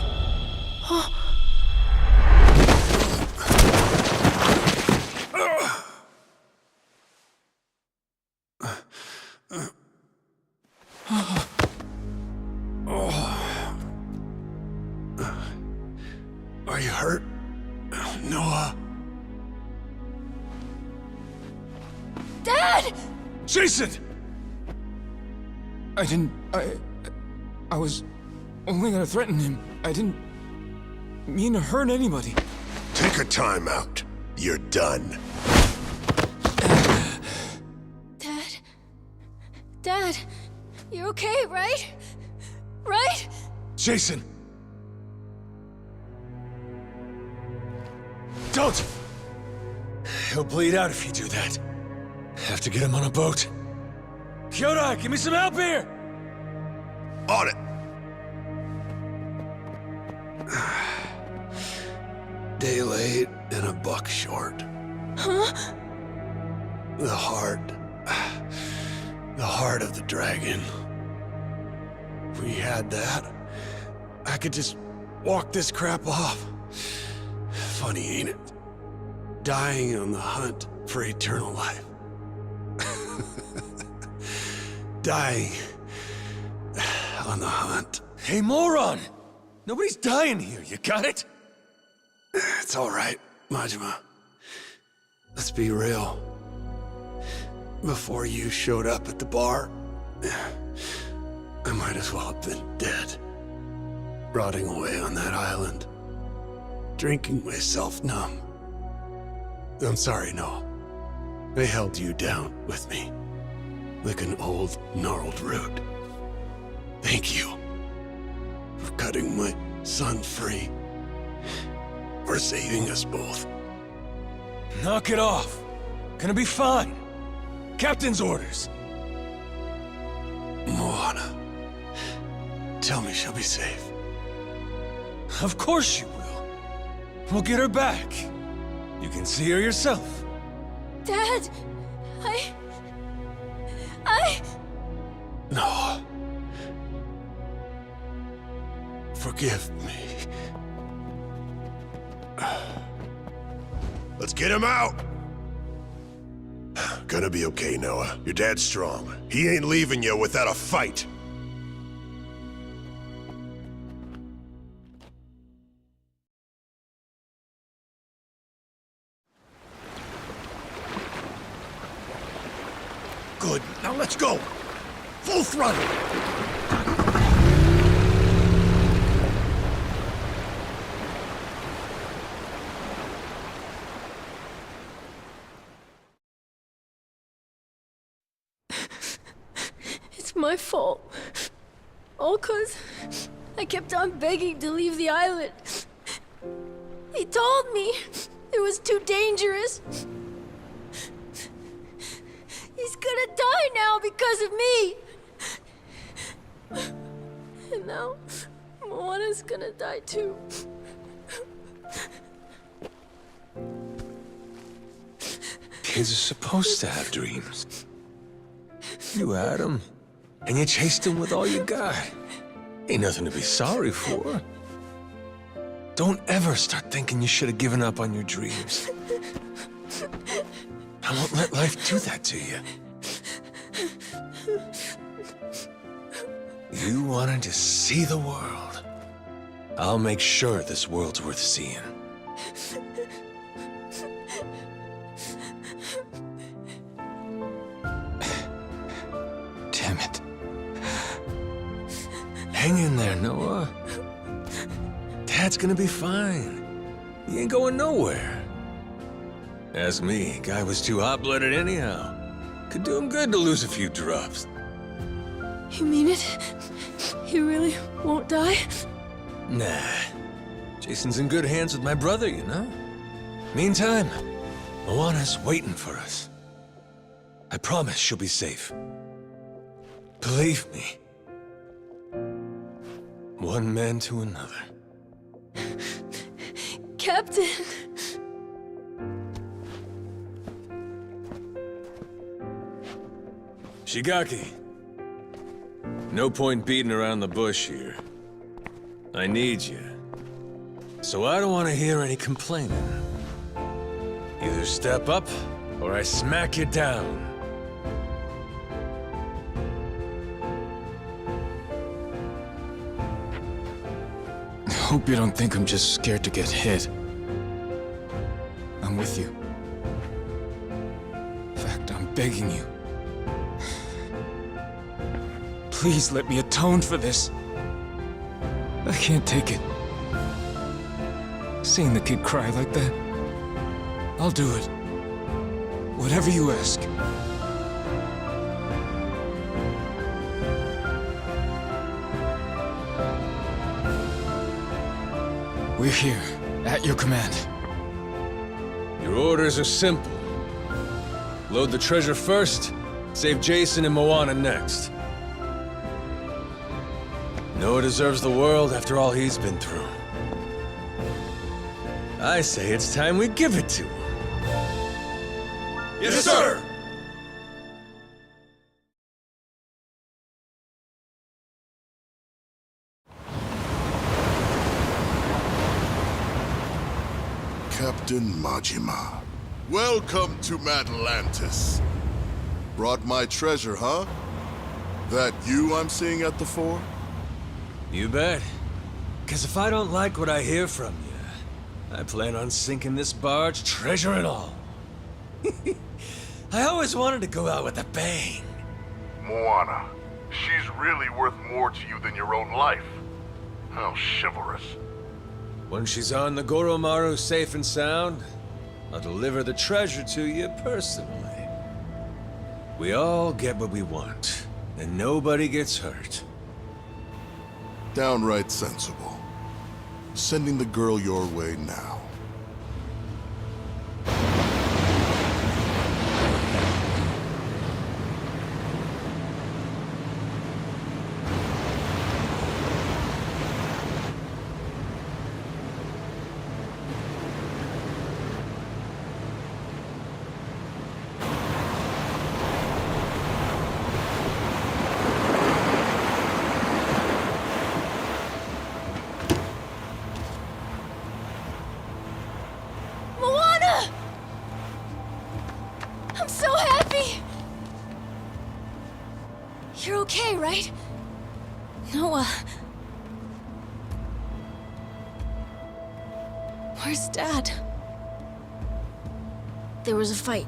Are you hurt, Noah? Dad! Jason! I was only gonna threaten him. I didn't mean to hurt anybody. Take a time out. You're done. Dad? Dad, you're okay, right? Right? Jason! Don't! He'll bleed out if you do that. Have to get him on a boat. Kyoda, give me some help here! On it! Day late and a buck short. Huh? The heart of the dragon. If we had that, I could just walk this crap off. Funny, ain't it? Dying on the hunt for eternal life. Dying on the hunt. Hey, moron! Nobody's dying here, you got it? It's all right, Majima. Let's be real. Before you showed up at the bar, I might as well have been dead. Rotting away on that island. Drinking myself numb. I'm sorry, Noel. I held you down with me. Like an old, gnarled root. Thank you. For cutting my son free. For saving us both. Knock it off. Gonna be fine. Captain's orders. Moana. Tell me she'll be safe. Of course she will. We'll get her back. You can see her yourself. Dad, No. Forgive me. Let's get him out! Gonna be okay, Noah. Your dad's strong. He ain't leaving you without a fight. Good. Now let's go! Full throttle! it's my fault. All 'cause I kept on begging to leave the island. He told me it was too dangerous. He's gonna die now because of me. And now, Moana's gonna die too. Kids are supposed to have dreams. You had them, and you chased them with all you got. Ain't nothing to be sorry for. Don't ever start thinking you should have given up on your dreams. I won't let life do that to you. You wanted to see the world. I'll make sure this world's worth seeing. Damn it. Hang in there, Noah. Dad's gonna be fine. He ain't going nowhere. Ask me, guy was too hot-blooded anyhow. Could do him good to lose a few drops. You mean it? He really won't die? Nah. Jason's in good hands with my brother, you know? Meantime, Moana's waiting for us. I promise she'll be safe. Believe me. One man to another. Captain! Shigaki. No point beating around the bush here. I need you. So I don't want to hear any complaining. Either step up, or I smack you down. I hope you don't think I'm just scared to get hit. I'm with you. In fact, I'm begging you. Please let me atone for this. I can't take it. Seeing the kid cry like that. I'll do it. Whatever you ask. We're here, at your command. Your orders are simple. Load the treasure first, save Jason and Moana next. Noah deserves the world after all he's been through. I say it's time we give it to him. Yes, sir! Captain Majima. Welcome to Atlantis. Brought my treasure, huh? That you I'm seeing at the fore? You bet. Because if I don't like what I hear from you, I plan on sinking this barge, treasure and all. I always wanted to go out with a bang. Moana, she's really worth more to you than your own life. How chivalrous. When she's on the Goromaru safe and sound, I'll deliver the treasure to you personally. We all get what we want, and nobody gets hurt. Downright sensible. Sending the girl your way now. Moana! I'm so happy! You're okay, right? Noah. Where's Dad? There was a fight.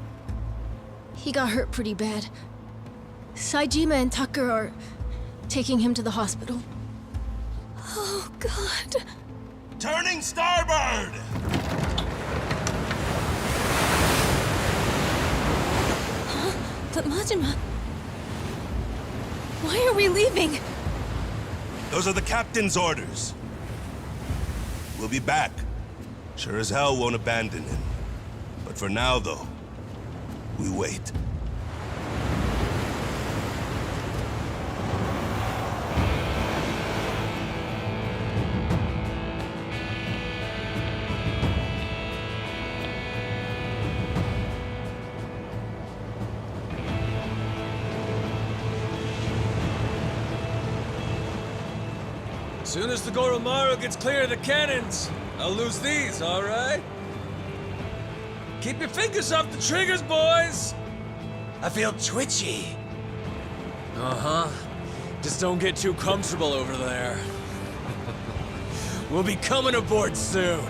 He got hurt pretty bad. Saejima and Tucker are taking him to the hospital. Oh, God. Turning starboard! But Majima... Why are we leaving? Those are the captain's orders. We'll be back. Sure as hell won't abandon him. But for now, though, we wait. Soon as the Goromaru gets clear of the cannons, I'll lose these, all right? Keep your fingers off the triggers, boys! I feel twitchy. Uh-huh. Just don't get too comfortable over there. We'll be coming aboard soon.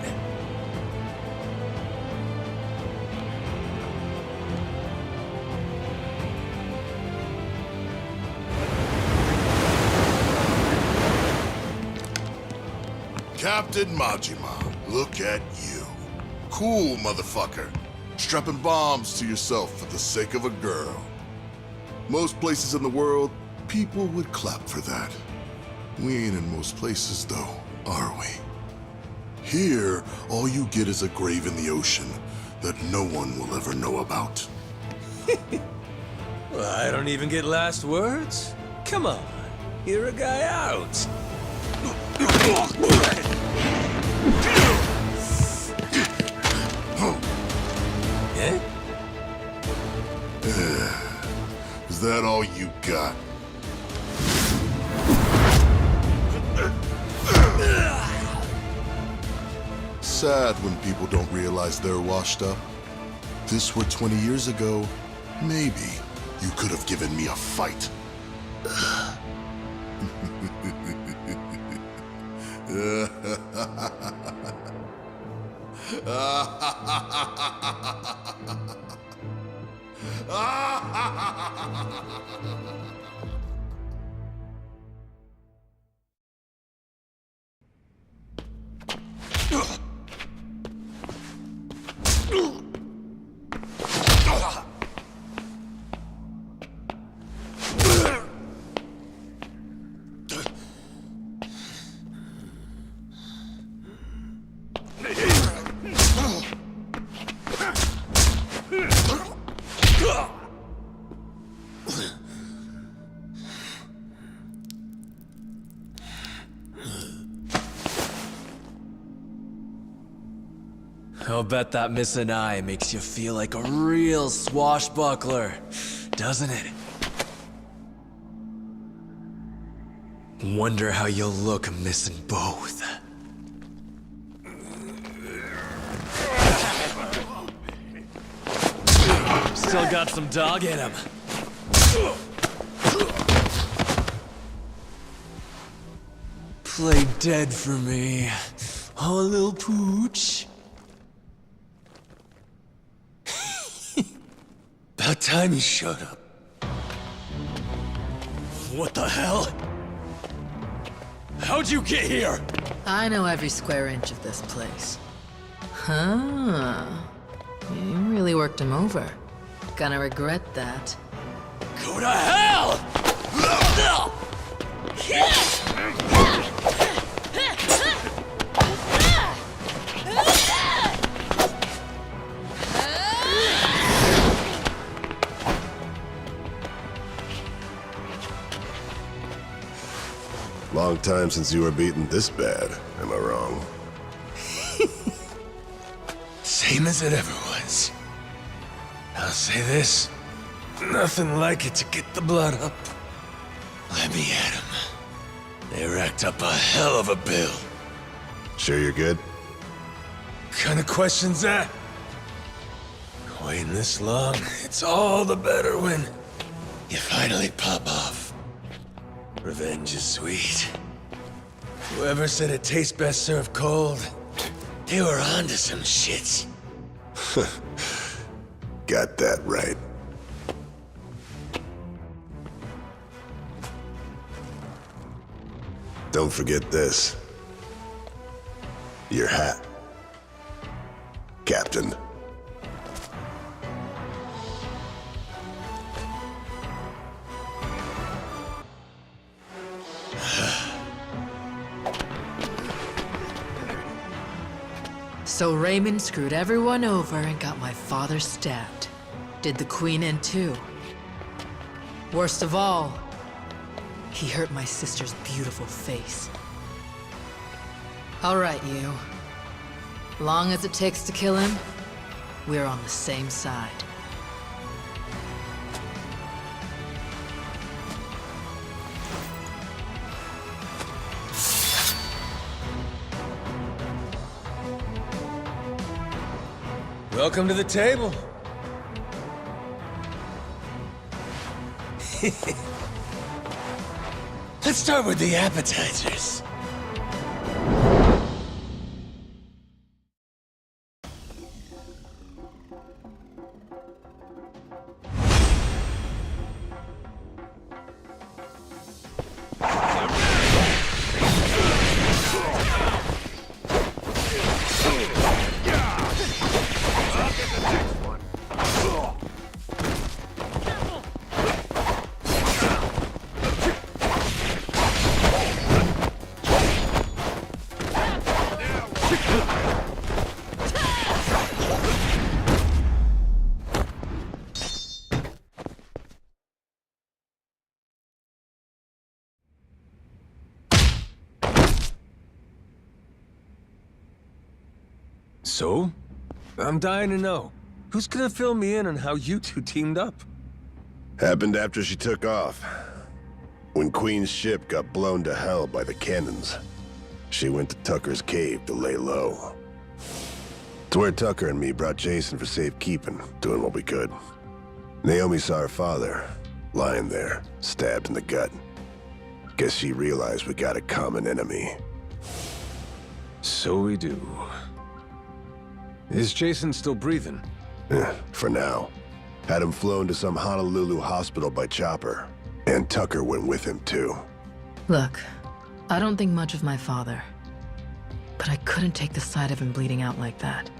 Captain Majima, look at you. Cool, motherfucker. Strapping bombs to yourself for the sake of a girl. Most places in the world, people would clap for that. We ain't in most places, though, are we? Here, all you get is a grave in the ocean that no one will ever know about. Well, I don't even get last words. Come on, hear a guy out. Eh? Is that all you got? Sad when people don't realize they're washed up. This were 20 years ago, maybe you could have given me a fight. I'll bet that missing eye makes you feel like a real swashbuckler, doesn't it? Wonder how you'll look missing both. still got some dog in him. Play dead for me. Oh, little pooch. About time you showed up. What the hell? How'd you get here? I know every square inch of this place. Huh. You really worked him over. Gonna regret that. Go to hell! Long time since you were beaten this bad, am I wrong? Same as it ever was. I'll say this. Nothing like it to get the blood up. Let me at 'em. They racked up a hell of a bill. Sure you're good? Kind of question's that? Waiting this long, it's all the better when you finally pop off. Revenge is sweet. Whoever said it tastes best served cold, they were onto some shit. Got that right. Don't forget this. Your hat. Captain. So Raymond screwed everyone over and got my father stabbed. Did the Queen in too. Worst of all, he hurt my sister's beautiful face. All right, you. Long as it takes to kill him, we're on the same side. Welcome to the table. Let's start with the appetizers. So? I'm dying to know. Who's gonna fill me in on how you two teamed up? Happened after she took off. When Queen's ship got blown to hell by the cannons, she went to Tucker's cave to lay low. It's where Tucker and me brought Jason for safekeeping, doing what we could. Naomi saw her father, lying there, stabbed in the gut. Guess she realized we got a common enemy. So we do. Is Jason still breathing? For now. Had him flown to some Honolulu hospital by chopper. And Tucker went with him, too. Look, I don't think much of my father. But I couldn't take the sight of him bleeding out like that.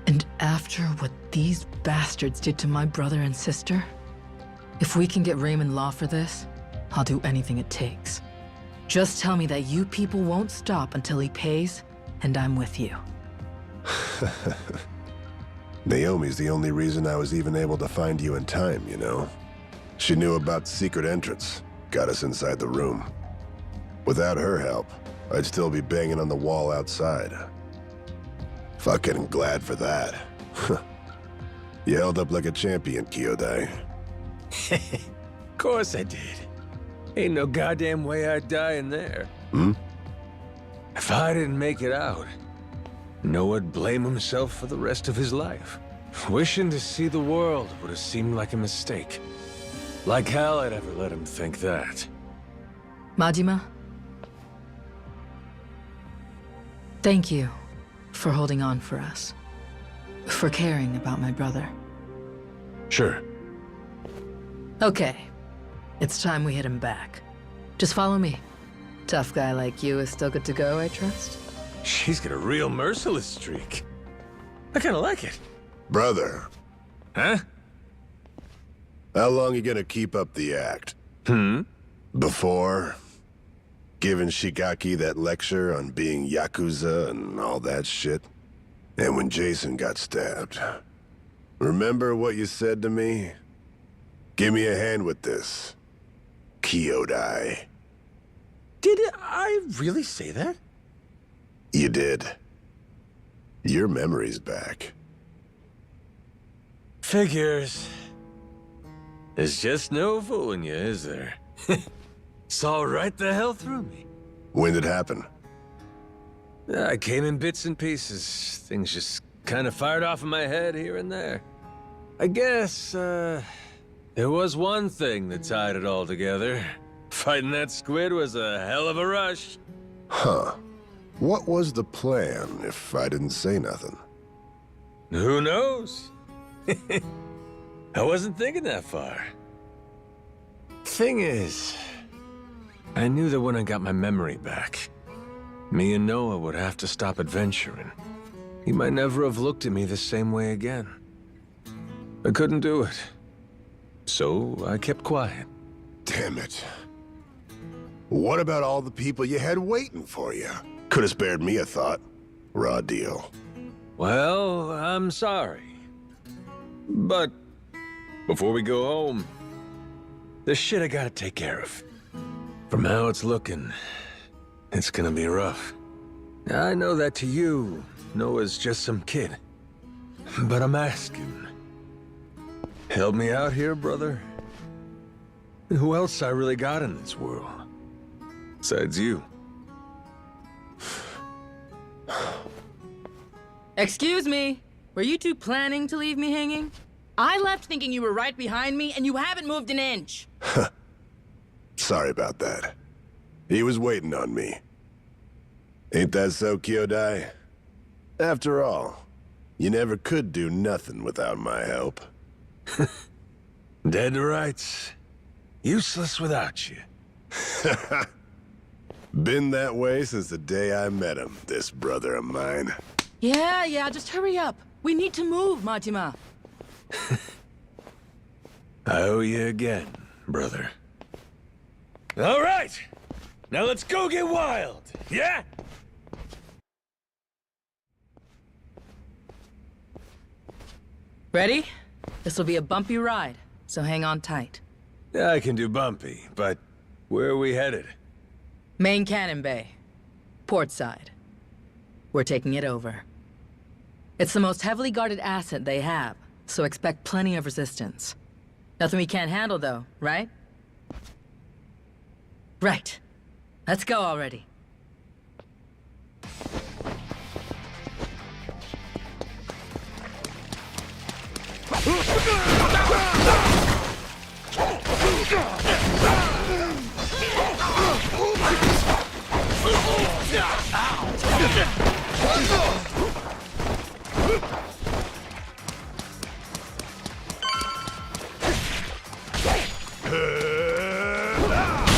And after what these bastards did to my brother and sister, if we can get Raymond Law for this, I'll do anything it takes. Just tell me that you people won't stop until he pays, and I'm with you. Naomi's the only reason I was even able to find you in time, you know? She knew about the secret entrance, got us inside the room. Without her help, I'd still be banging on the wall outside. Fucking glad for that. You held up like a champion, Kyodai. Of course I did. Ain't no goddamn way I'd die in there. If I didn't make it out, Noah'd blame himself for the rest of his life. Wishing to see the world would have seemed like a mistake. Like hell I'd ever let him think that. Majima? Thank you for holding on for us. For caring about my brother. Sure. Okay. It's time we hit him back. Just follow me. Tough guy like you is still good to go, I trust? She's got a real merciless streak. I kinda like it. Brother. Huh? How long you gonna keep up the act? Before giving Shigaki that lecture on being Yakuza and all that shit? And when Jason got stabbed. Remember what you said to me? Give me a hand with this. Kyodai. Did I really say that? You did. Your memory's back. Figures. There's just no fooling you, is there? Saw right the hell through me. When did it happen? I came in bits and pieces. Things just kind of fired off in my head here and there. I guess, there was one thing that tied it all together. Fighting that squid was a hell of a rush. Huh. What was the plan, if I didn't say nothing? Who knows? I wasn't thinking that far. Thing is, I knew that when I got my memory back, me and Noah would have to stop adventuring. He might never have looked at me the same way again. I couldn't do it. So I kept quiet. Damn it. What about all the people you had waiting for you? Could have spared me a thought. Raw deal. Well, I'm sorry. But before we go home, there's shit I gotta take care of. From how it's looking, it's gonna be rough. I know that to you, Noah's just some kid. But I'm asking. Help me out here, brother. And who else I really got in this world? Besides you. Excuse me. Were you two planning to leave me hanging? I left thinking you were right behind me, and you haven't moved an inch. Sorry about that. He was waiting on me. Ain't that so, Kyodai? After all, you never could do nothing without my help. Dead to rights. Useless without you. Been that way since the day I met him, this brother of mine. Yeah, just hurry up. We need to move, Majima. I owe you again, brother. All right! Now let's go get wild, yeah? Ready? This'll be a bumpy ride, so hang on tight. I can do bumpy, but where are we headed? Main Cannon Bay. Port side. We're taking it over. It's the most heavily guarded asset they have, so expect plenty of resistance. Nothing we can't handle, though, right? Right. Let's go already.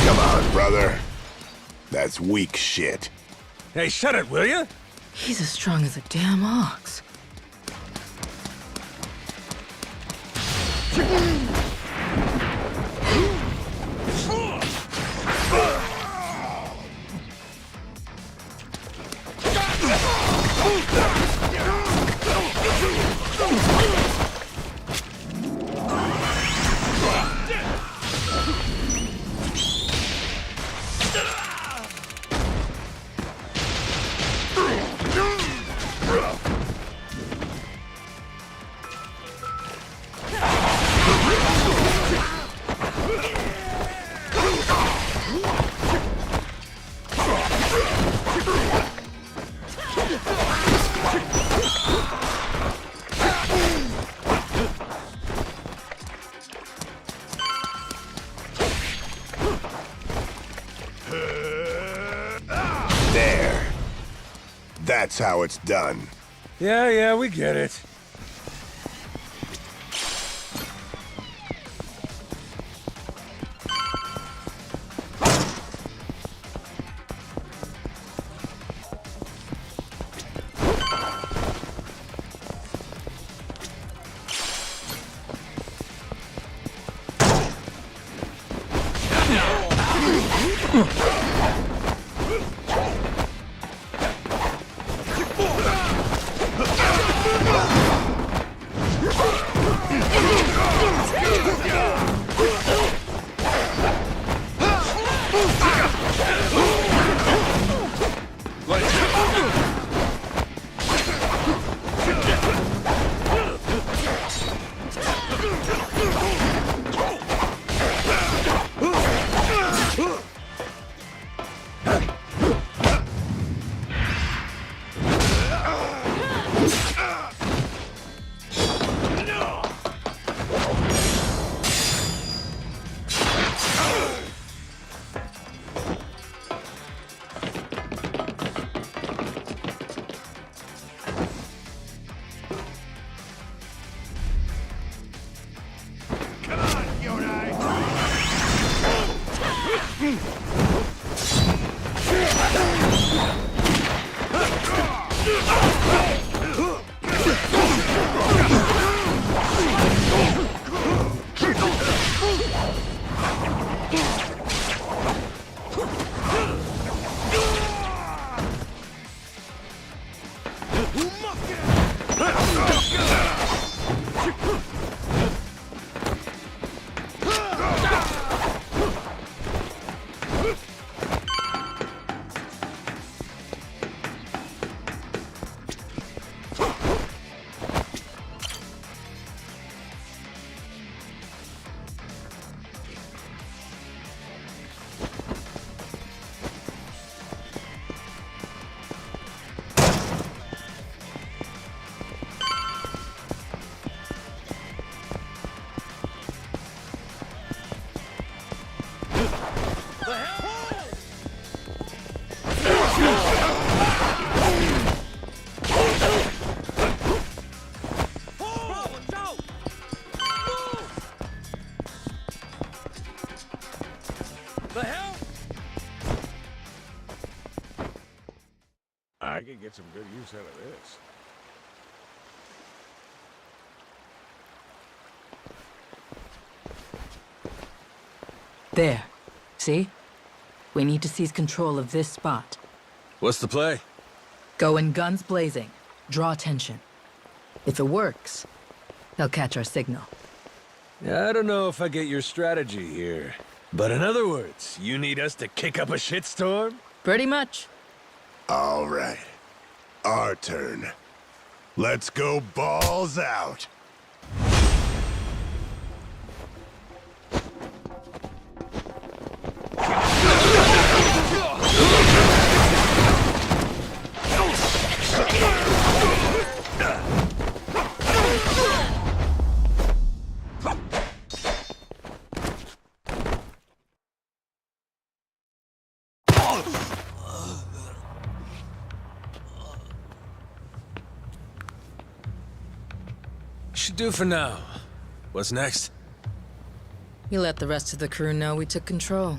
Come on, brother. That's weak shit. Hey, shut it, will you? He's as strong as a damn ox. That's how it's done. Yeah, we get it. I could get some good use out of this. There. See? We need to seize control of this spot. What's the play? Go in guns blazing. Draw attention. If it works, they'll catch our signal. I don't know if I get your strategy here. But in other words, you need us to kick up a shitstorm? Pretty much. All right. Our turn. Let's go balls out. Should do for now. What's next? You let the rest of the crew know we took control.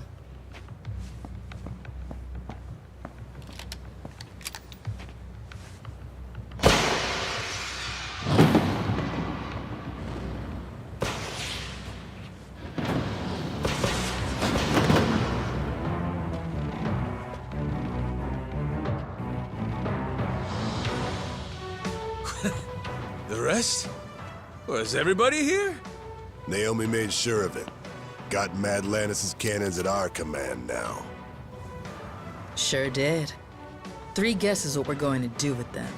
The rest? Was everybody here? Naomi made sure of it. Got Mad Lannis's cannons at our command now. Sure did. 3 guesses what we're going to do with them.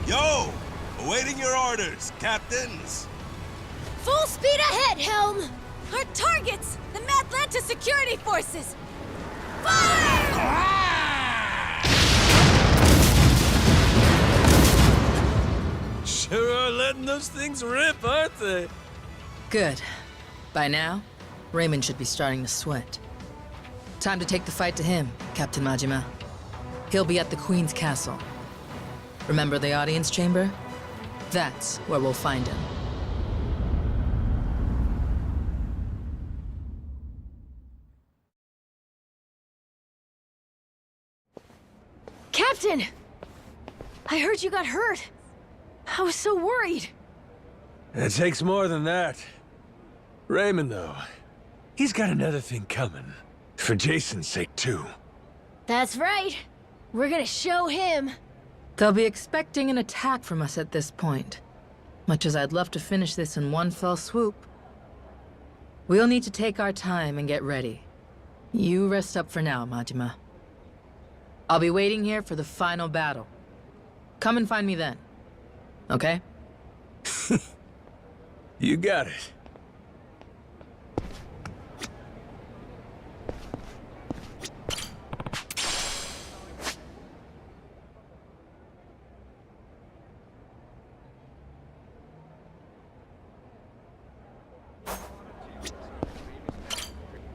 Yo! Awaiting your orders, captains. Full speed ahead, Helm! Our targets! The Atlantis security forces! Fire! Sure are letting those things rip, aren't they? Good. By now, Raymond should be starting to sweat. Time to take the fight to him, Captain Majima. He'll be at the Queen's castle. Remember the audience chamber? That's where we'll find him. Captain! I heard you got hurt. I was so worried. It takes more than that. Raymond, though, he's got another thing coming. For Jason's sake, too. That's right. We're gonna show him. They'll be expecting an attack from us at this point. Much as I'd love to finish this in one fell swoop. We'll need to take our time and get ready. You rest up for now, Majima. I'll be waiting here for the final battle. Come and find me then. Okay? You got it.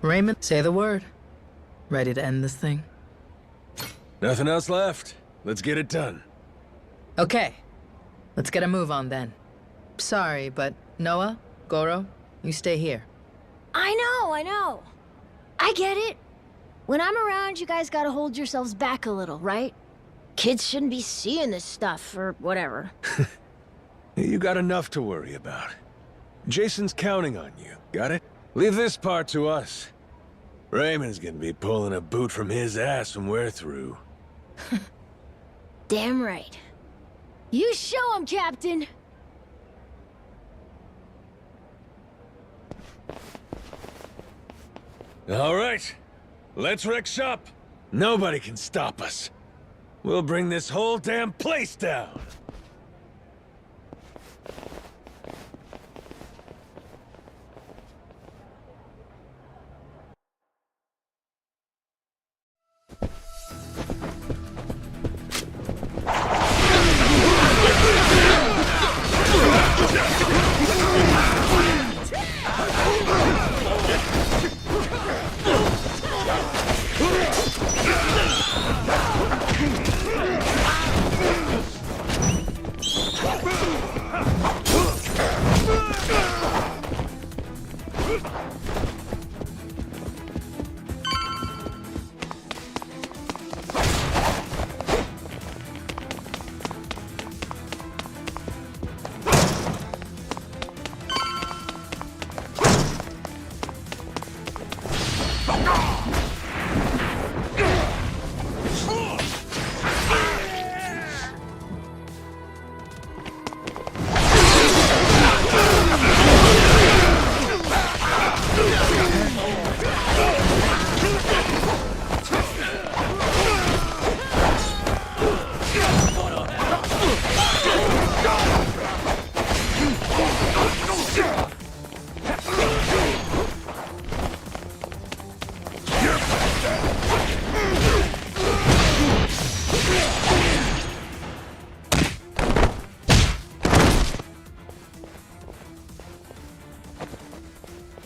Raymond, say the word. Ready to end this thing? Nothing else left. Let's get it done. Okay. Let's get a move on then. Sorry, but Noah, Goro, you stay here. I know. I get it. When I'm around, you guys gotta hold yourselves back a little, right? Kids shouldn't be seeing this stuff, or whatever. You got enough to worry about. Jason's counting on you. Got it? Leave this part to us. Raymond's gonna be pulling a boot from his ass when we're through. Damn right. You show him, Captain! All right. Let's wreck shop. Nobody can stop us. We'll bring this whole damn place down.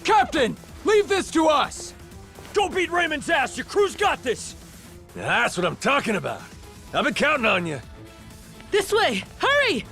Captain! Leave this to us! Go beat Raymond's ass! Your crew's got this! That's what I'm talking about. I've been counting on you. This way! Hurry!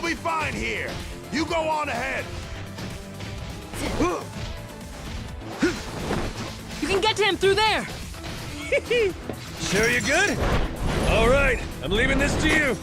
be fine here. You go on ahead. You can get to him through there! Sure you're good? All right, I'm leaving this to you.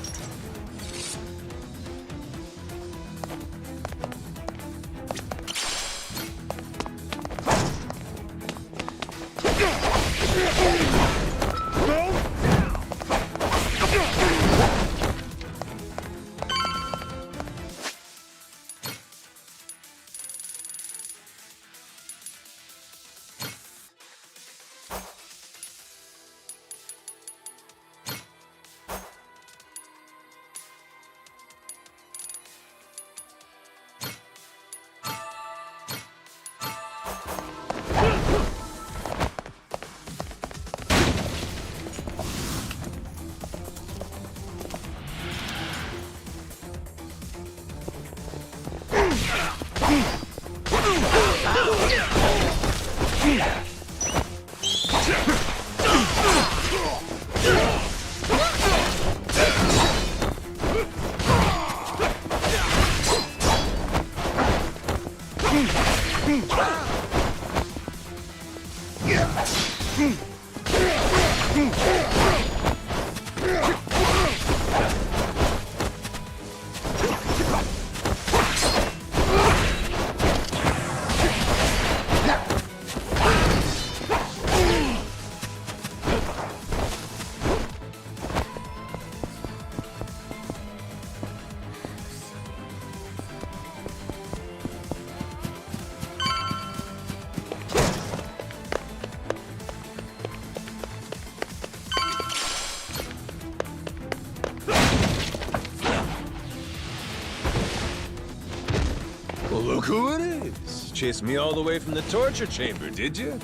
Well, look who it is. Chased me all the way from the torture chamber, did you?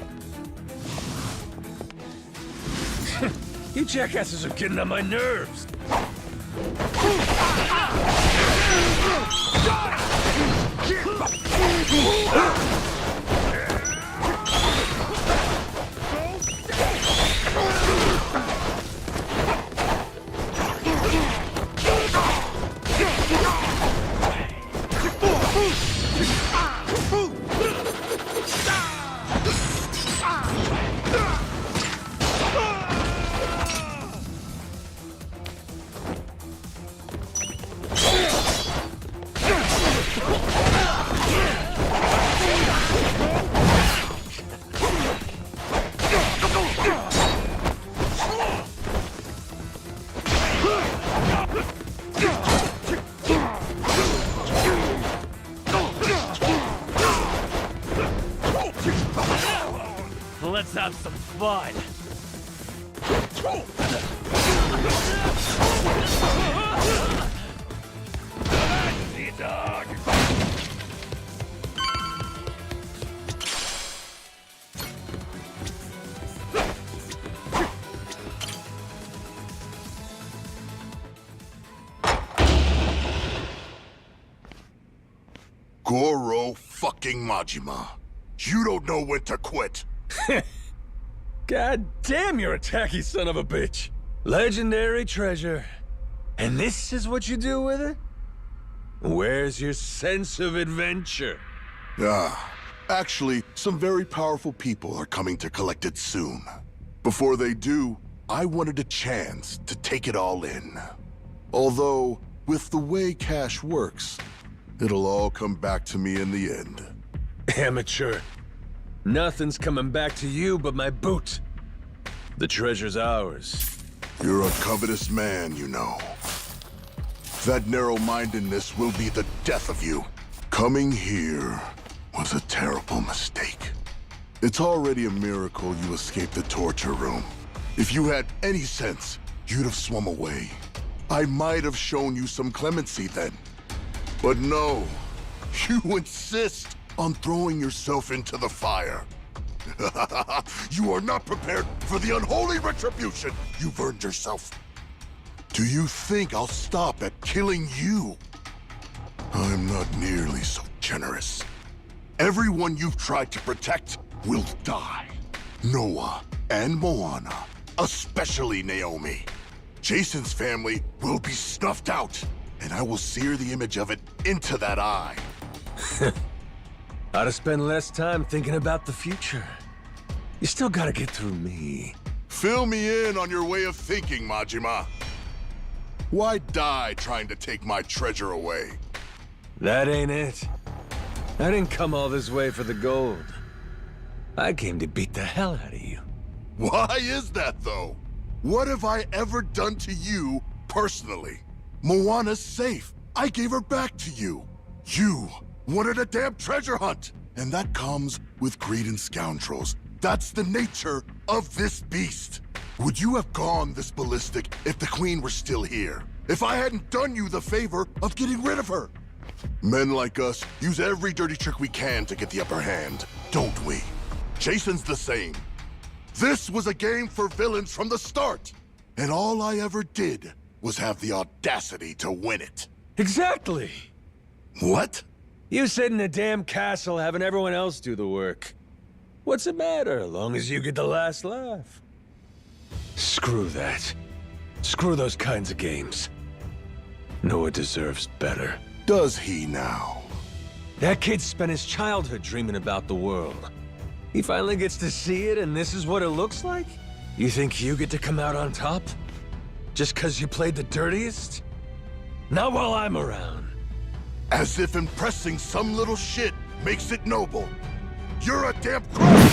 You jackasses are getting on my nerves. Let's have some fun. Dog. Goro fucking Majima. You don't know when to quit. God damn, you're a tacky son of a bitch. Legendary treasure. And this is what you do with it? Where's your sense of adventure? Actually, some very powerful people are coming to collect it soon. Before they do, I wanted a chance to take it all in. Although, with the way cash works, it'll all come back to me in the end. Amateur. Nothing's coming back to you but my boot. The treasure's ours. You're a covetous man, you know. That narrow-mindedness will be the death of you. Coming here was a terrible mistake. It's already a miracle you escaped the torture room. If you had any sense, you'd have swum away. I might have shown you some clemency then. But no, you insist on throwing yourself into the fire. You are not prepared for the unholy retribution you've earned yourself. Do you think I'll stop at killing you? I'm not nearly so generous. Everyone you've tried to protect will die. Noah and Moana, especially Naomi. Jason's family will be snuffed out, and I will sear the image of it into that eye. Ought to spend less time thinking about the future. You still gotta get through me. Fill me in on your way of thinking, Majima. Why die trying to take my treasure away? That ain't it. I didn't come all this way for the gold. I came to beat the hell out of you. Why is that, though? What have I ever done to you, personally? Moana's safe. I gave her back to you. You wanted a damn treasure hunt. And that comes with greed and scoundrels. That's the nature of this beast. Would you have gone this ballistic if the Queen were still here? If I hadn't done you the favor of getting rid of her? Men like us use every dirty trick we can to get the upper hand, don't we? Jason's the same. This was a game for villains from the start. And all I ever did was have the audacity to win it. Exactly. What? You sit in a damn castle having everyone else do the work. What's it matter, as long as you get the last laugh? Screw that. Screw those kinds of games. Noah deserves better. Does he now? That kid spent his childhood dreaming about the world. He finally gets to see it, and this is what it looks like? You think you get to come out on top? Just 'cause you played the dirtiest? Not while I'm around. As if impressing some little shit makes it noble. You're a damn crook!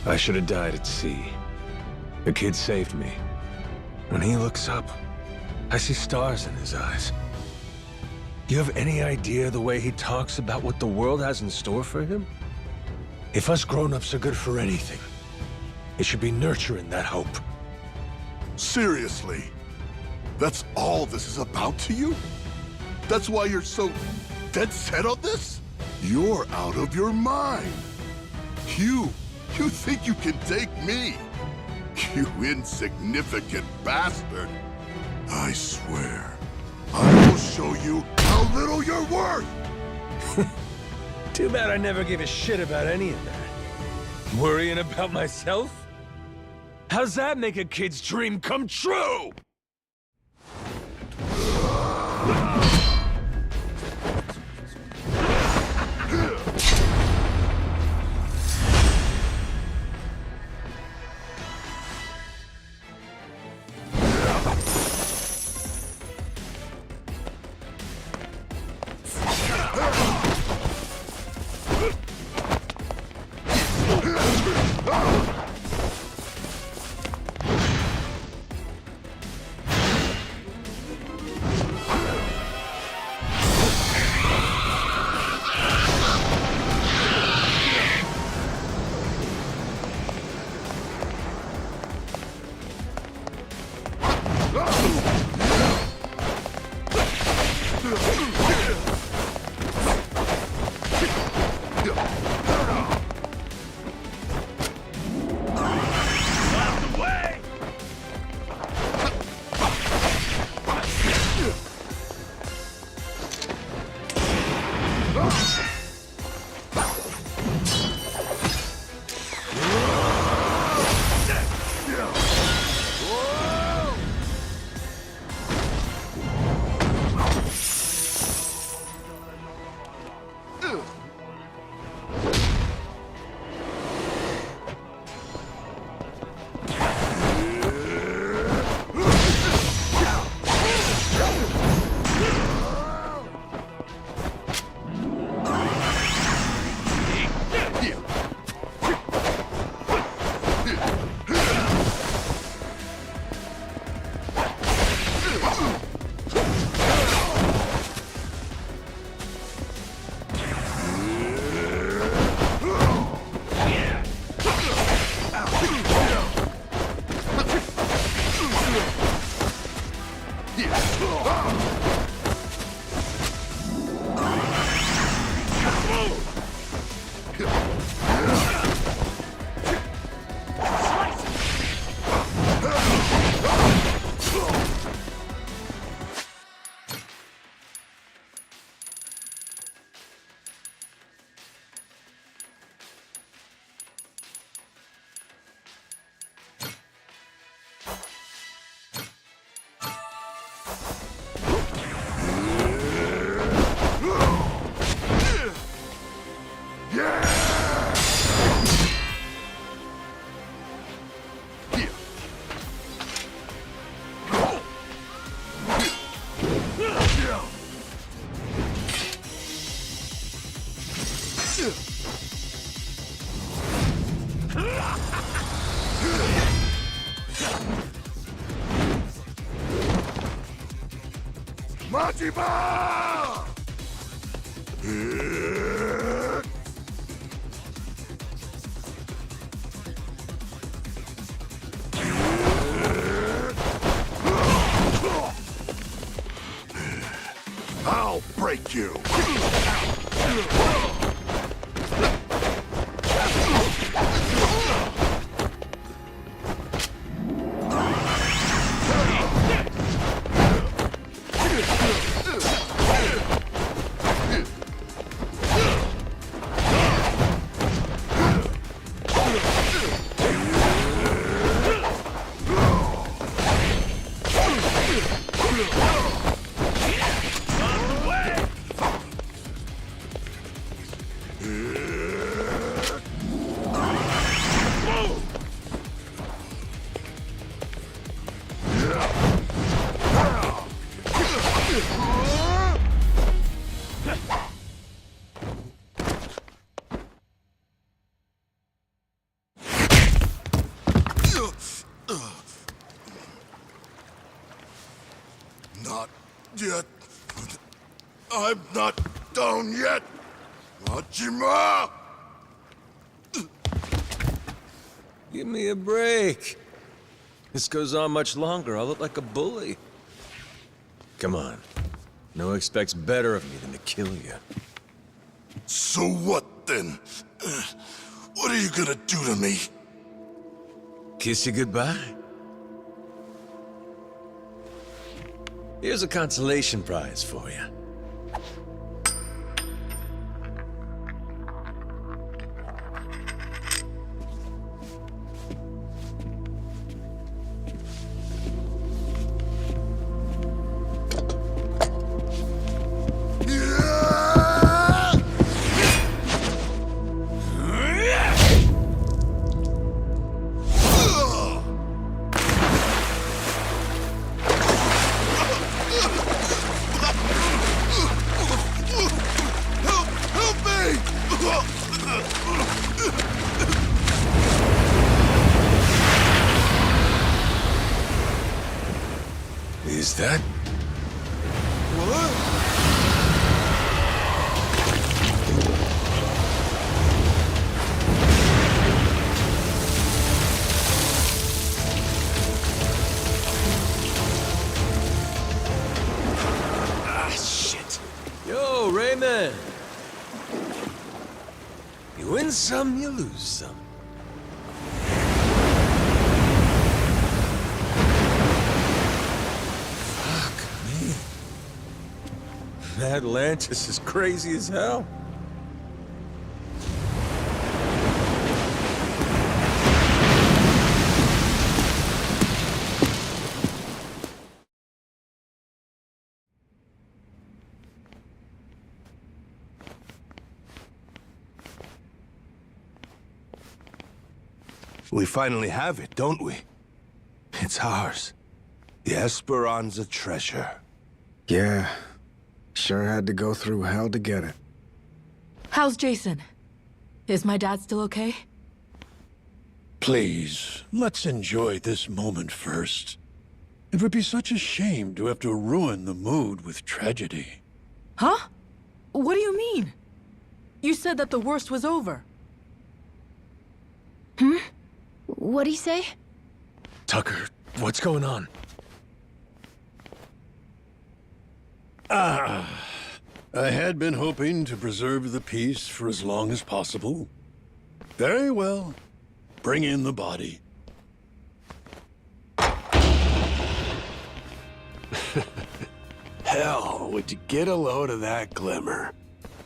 I should have died at sea. The kid saved me. When he looks up, I see stars in his eyes. You have any idea the way he talks about what the world has in store for him? If us grown-ups are good for anything, it should be nurturing that hope. Seriously? That's all this is about to you? That's why you're so dead set on this? You're out of your mind. You think you can take me? You insignificant bastard. I swear, I will show you how little you're worth! Too bad I never gave a shit about any of that. Worrying about myself? How's that make a kid's dream come true? Majima! I'll break you! Not yet. I'm not down yet. Majima! Give me a break. This goes on much longer, I'll look like a bully. Come on. No expects better of me than to kill you. So what then? What are you gonna do to me? Kiss you goodbye? Here's a consolation prize for you. Is that... Ah, shit. Yo, Raymond. You win some, you lose some. Atlantis is crazy as hell. We finally have it, don't we? It's ours. The Esperanza treasure. Yeah. Sure had to go through hell to get it. How's Jason? Is my dad still okay? Please, let's enjoy this moment first. It would be such a shame to have to ruin the mood with tragedy. Huh? What do you mean? You said that the worst was over. Hmm? What'd he say? Tucker, what's going on? I had been hoping to preserve the peace for as long as possible. Very well. Bring in the body. Hell, would you get a load of that glimmer?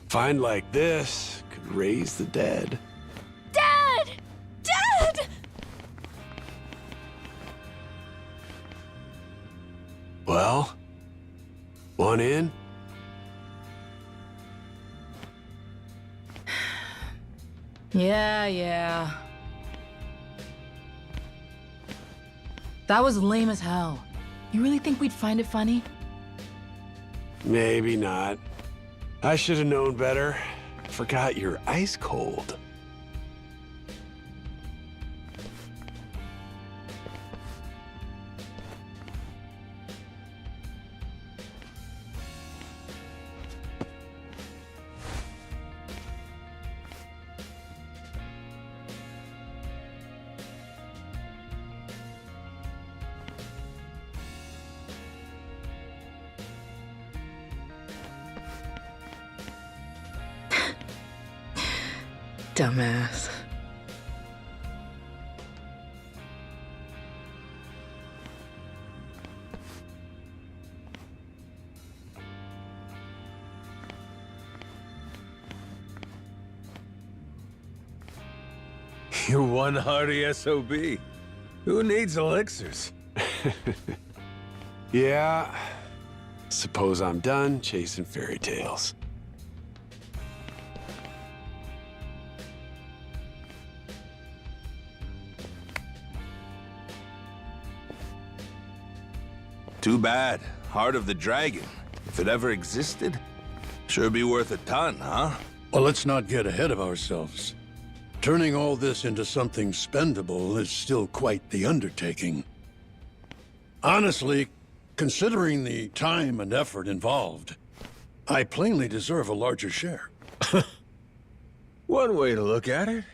Find like this could raise the dead. Dad! Dad! Well, one in? Yeah. That was lame as hell. You really think we'd find it funny? Maybe not. I should have known better. Forgot you're ice cold. Dumbass. You're one hardy SOB. Who needs elixirs? Yeah. Suppose I'm done chasing fairy tales. Too bad. Heart of the Dragon. If it ever existed, sure be worth a ton, huh? Well, let's not get ahead of ourselves. Turning all this into something spendable is still quite the undertaking. Honestly, considering the time and effort involved, I plainly deserve a larger share. One way to look at it.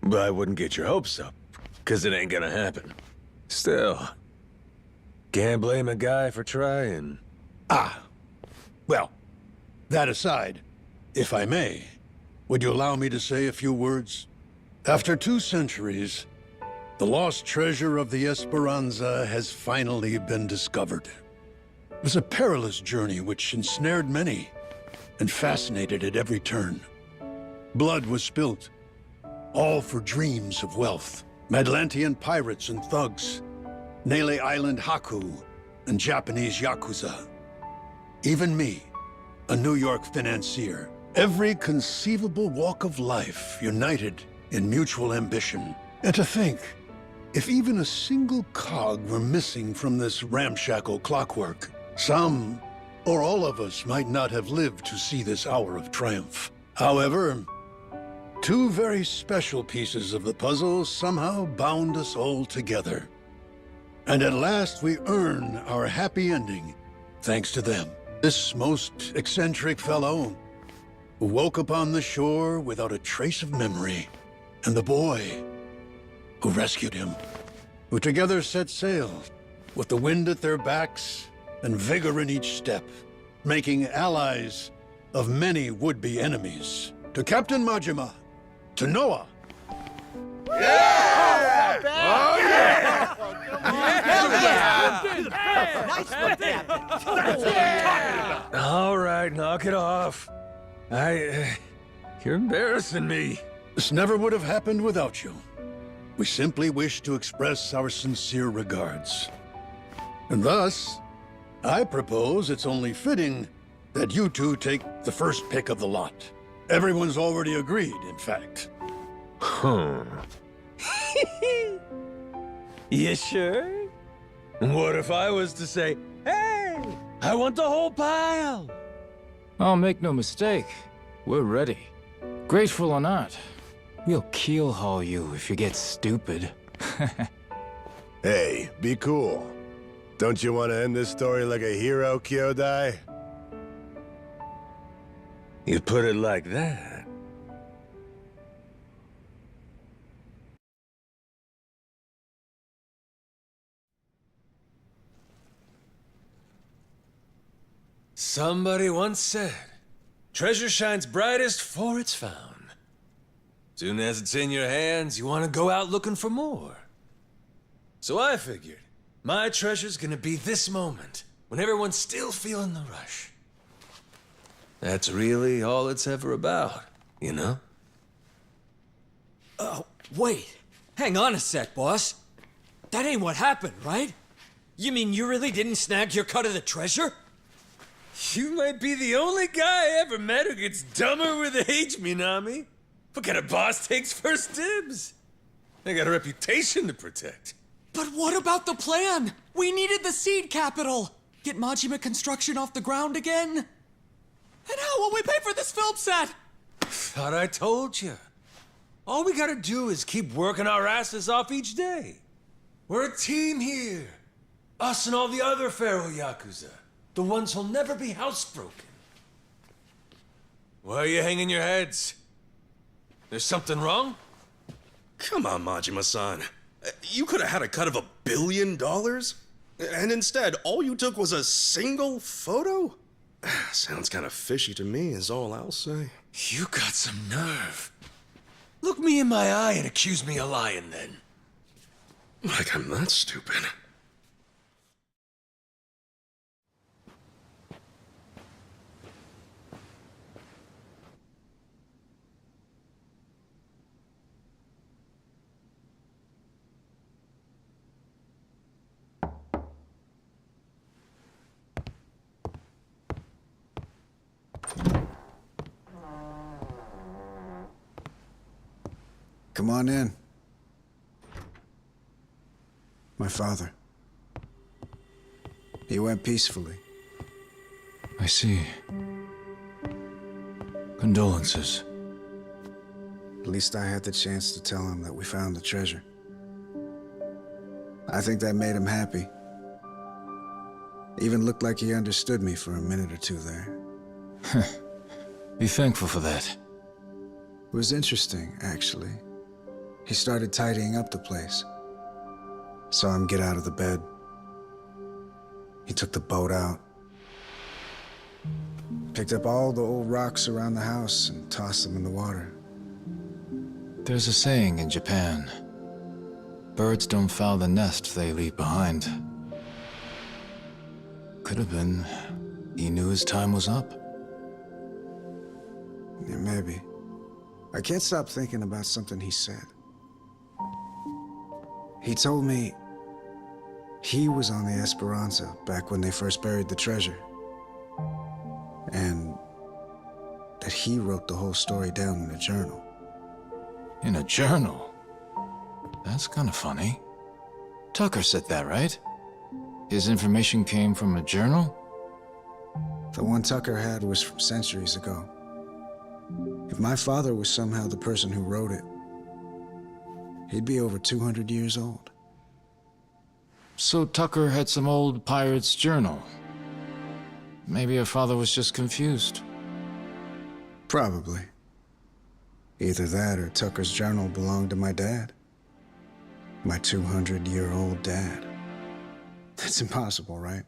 But I wouldn't get your hopes up, because it ain't gonna happen. Still, can't blame a guy for trying. Well, that aside, if I may, would you allow me to say a few words? After 2 centuries, the lost treasure of the Esperanza has finally been discovered. It was a perilous journey which ensnared many and fascinated at every turn. Blood was spilt, all for dreams of wealth. Madlantian pirates and thugs, Nele Island Haku, and Japanese Yakuza. Even me, a New York financier. Every conceivable walk of life united in mutual ambition. And to think, if even a single cog were missing from this ramshackle clockwork, some or all of us might not have lived to see this hour of triumph. However, 2 very special pieces of the puzzle somehow bound us all together. And at last we earn our happy ending, thanks to them. This most eccentric fellow who woke upon the shore without a trace of memory, and the boy who rescued him, who together set sail with the wind at their backs and vigor in each step, making allies of many would-be enemies. To Captain Majima, to Noah. All right, knock it off. You're embarrassing me. This never would have happened without you. We simply wish to express our sincere regards. And thus, I propose it's only fitting that you 2 take the first pick of the lot. Everyone's already agreed, in fact. You sure? What if I was to say, hey, I want the whole pile? Oh, make no mistake. We're ready. Grateful or not, we'll keel-haul you if you get stupid. Hey, be cool. Don't you want to end this story like a hero, Kyodai? You put it like that. Somebody once said, treasure shines brightest for it's found. Soon as it's in your hands, you want to go out looking for more. So I figured, my treasure's gonna be this moment, when everyone's still feeling the rush. That's really all it's ever about, you know? Wait. Hang on a sec, boss. That ain't what happened, right? You mean you really didn't snag your cut of the treasure? You might be the only guy I ever met who gets dumber with age, Minami. What kind of boss takes first dibs? I got a reputation to protect. But what about the plan? We needed the seed capital. Get Majima construction off the ground again? And how will we pay for this film set? Thought I told you. All we gotta do is keep working our asses off each day. We're a team here. Us and all the other Pharaoh Yakuza. The ones who'll never be housebroken. Why are you hanging your heads? There's something wrong? Come on, Majima-san. You could have had a cut of $1 billion? And instead, all you took was a single photo? Sounds kind of fishy to me, is all I'll say. You got some nerve. Look me in my eye and accuse me of lying, then. Like I'm that stupid. Come on in. My father. He went peacefully. I see. Condolences. At least I had the chance to tell him that we found the treasure. I think that made him happy. Even looked like he understood me for a minute or two there. Be thankful for that. It was interesting, actually. He started tidying up the place. Saw him get out of the bed. He took the boat out. Picked up all the old rocks around the house and tossed them in the water. There's a saying in Japan. Birds don't foul the nest they leave behind. Could have been he knew his time was up. Yeah, maybe. I can't stop thinking about something he said. He told me he was on the Esperanza back when they first buried the treasure. And that he wrote the whole story down in a journal. In a journal? That's kind of funny. Tucker said that, right? His information came from a journal? The one Tucker had was from centuries ago. If my father was somehow the person who wrote it, he'd be over 200 years old. So Tucker had some old pirate's journal. Maybe your father was just confused. Probably. Either that or Tucker's journal belonged to my dad. My 200-year-old dad. That's impossible, right?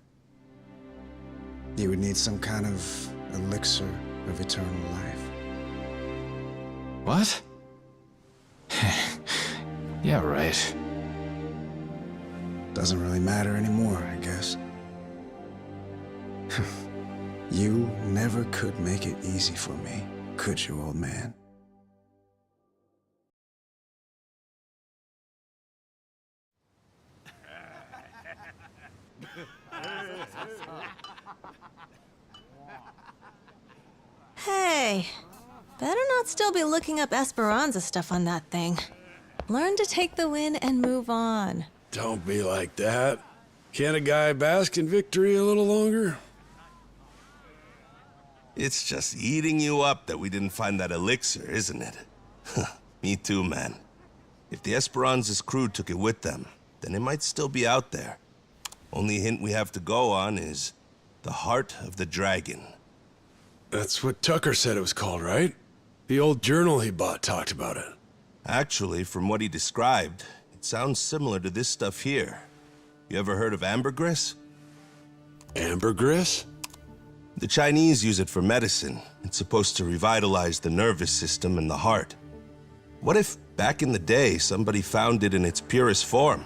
You would need some kind of elixir of eternal life. What? Yeah, right. Doesn't really matter anymore, I guess. You never could make it easy for me, could you, old man? Hey, better not still be looking up Esperanza stuff on that thing. Learn to take the win and move on. Don't be like that. Can't a guy bask in victory a little longer? It's just eating you up that we didn't find that elixir, isn't it? Me too, man. If the Esperanza's crew took it with them, then it might still be out there. Only hint we have to go on is the Heart of the Dragon. That's what Tucker said it was called, right? The old journal he bought talked about it. Actually, from what he described, it sounds similar to this stuff here. You ever heard of ambergris? Ambergris? The Chinese use it for medicine. It's supposed to revitalize the nervous system and the heart. What if, back in the day, somebody found it in its purest form?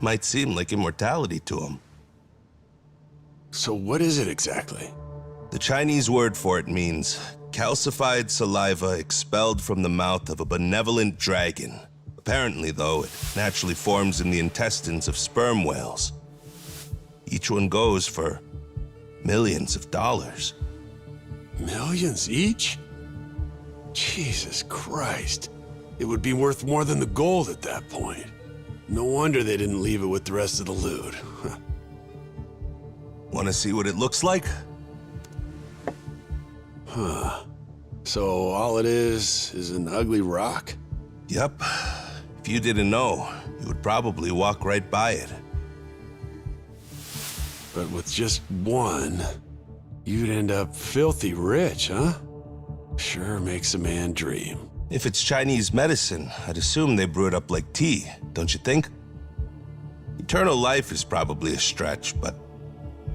Might seem like immortality to them. So what is it exactly? The Chinese word for it means calcified saliva expelled from the mouth of a benevolent dragon. Apparently, though, it naturally forms in the intestines of sperm whales. Each one goes for millions of dollars. Millions each? Jesus Christ. It would be worth more than the gold at that point. No wonder they didn't leave it with the rest of the loot. Want to see what it looks like? Huh. So all it is an ugly rock? Yep. If you didn't know, you would probably walk right by it. But with just one, you'd end up filthy rich, huh? Sure makes a man dream. If it's Chinese medicine, I'd assume they brew it up like tea, don't you think? Eternal life is probably a stretch, but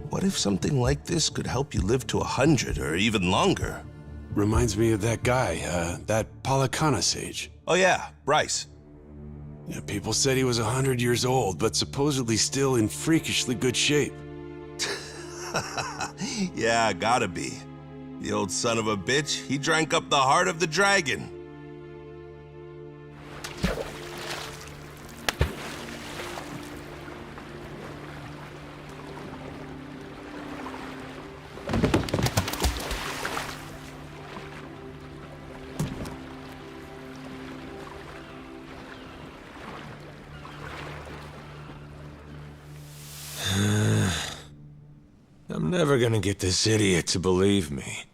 what if something like this could help you live to 100 or even longer? reminds me of that guy, that Polycana sage. Oh yeah, Bryce. Yeah, people said he was 100 years old, but supposedly still in freakishly good shape. Yeah, gotta be. The old son of a bitch, he drank up the heart of the dragon. I'm never gonna get this idiot to believe me.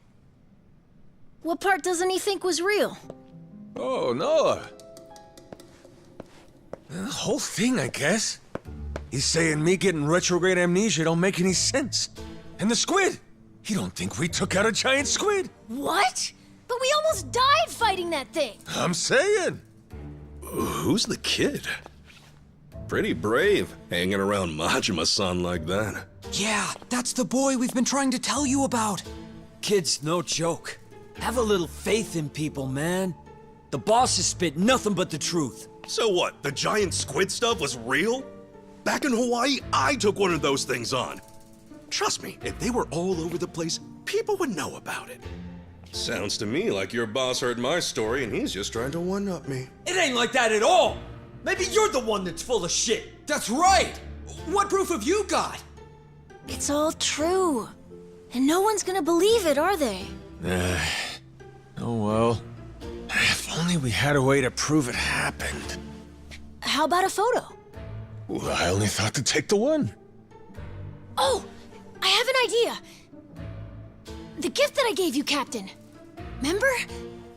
What part doesn't he think was real? Oh, Noah. The whole thing, I guess. He's saying me getting retrograde amnesia don't make any sense. And the squid! He don't think we took out a giant squid! What? But we almost died fighting that thing! I'm saying! Who's the kid? Pretty brave, hanging around Majima-san like that. Yeah, that's the boy we've been trying to tell you about. Kid's no joke. Have a little faith in people, man. The boss has spit nothing but the truth. So what, the giant squid stuff was real? Back in Hawaii, I took one of those things on. Trust me, if they were all over the place, people would know about it. Sounds to me like your boss heard my story and he's just trying to one-up me. It ain't like that at all. Maybe you're the one that's full of shit. That's right. What proof have you got? It's all true. And no one's gonna believe it, are they? Oh well. If only we had a way to prove it happened. How about a photo? Well, I only thought to take the one. Oh! I have an idea! The gift that I gave you, Captain. Remember?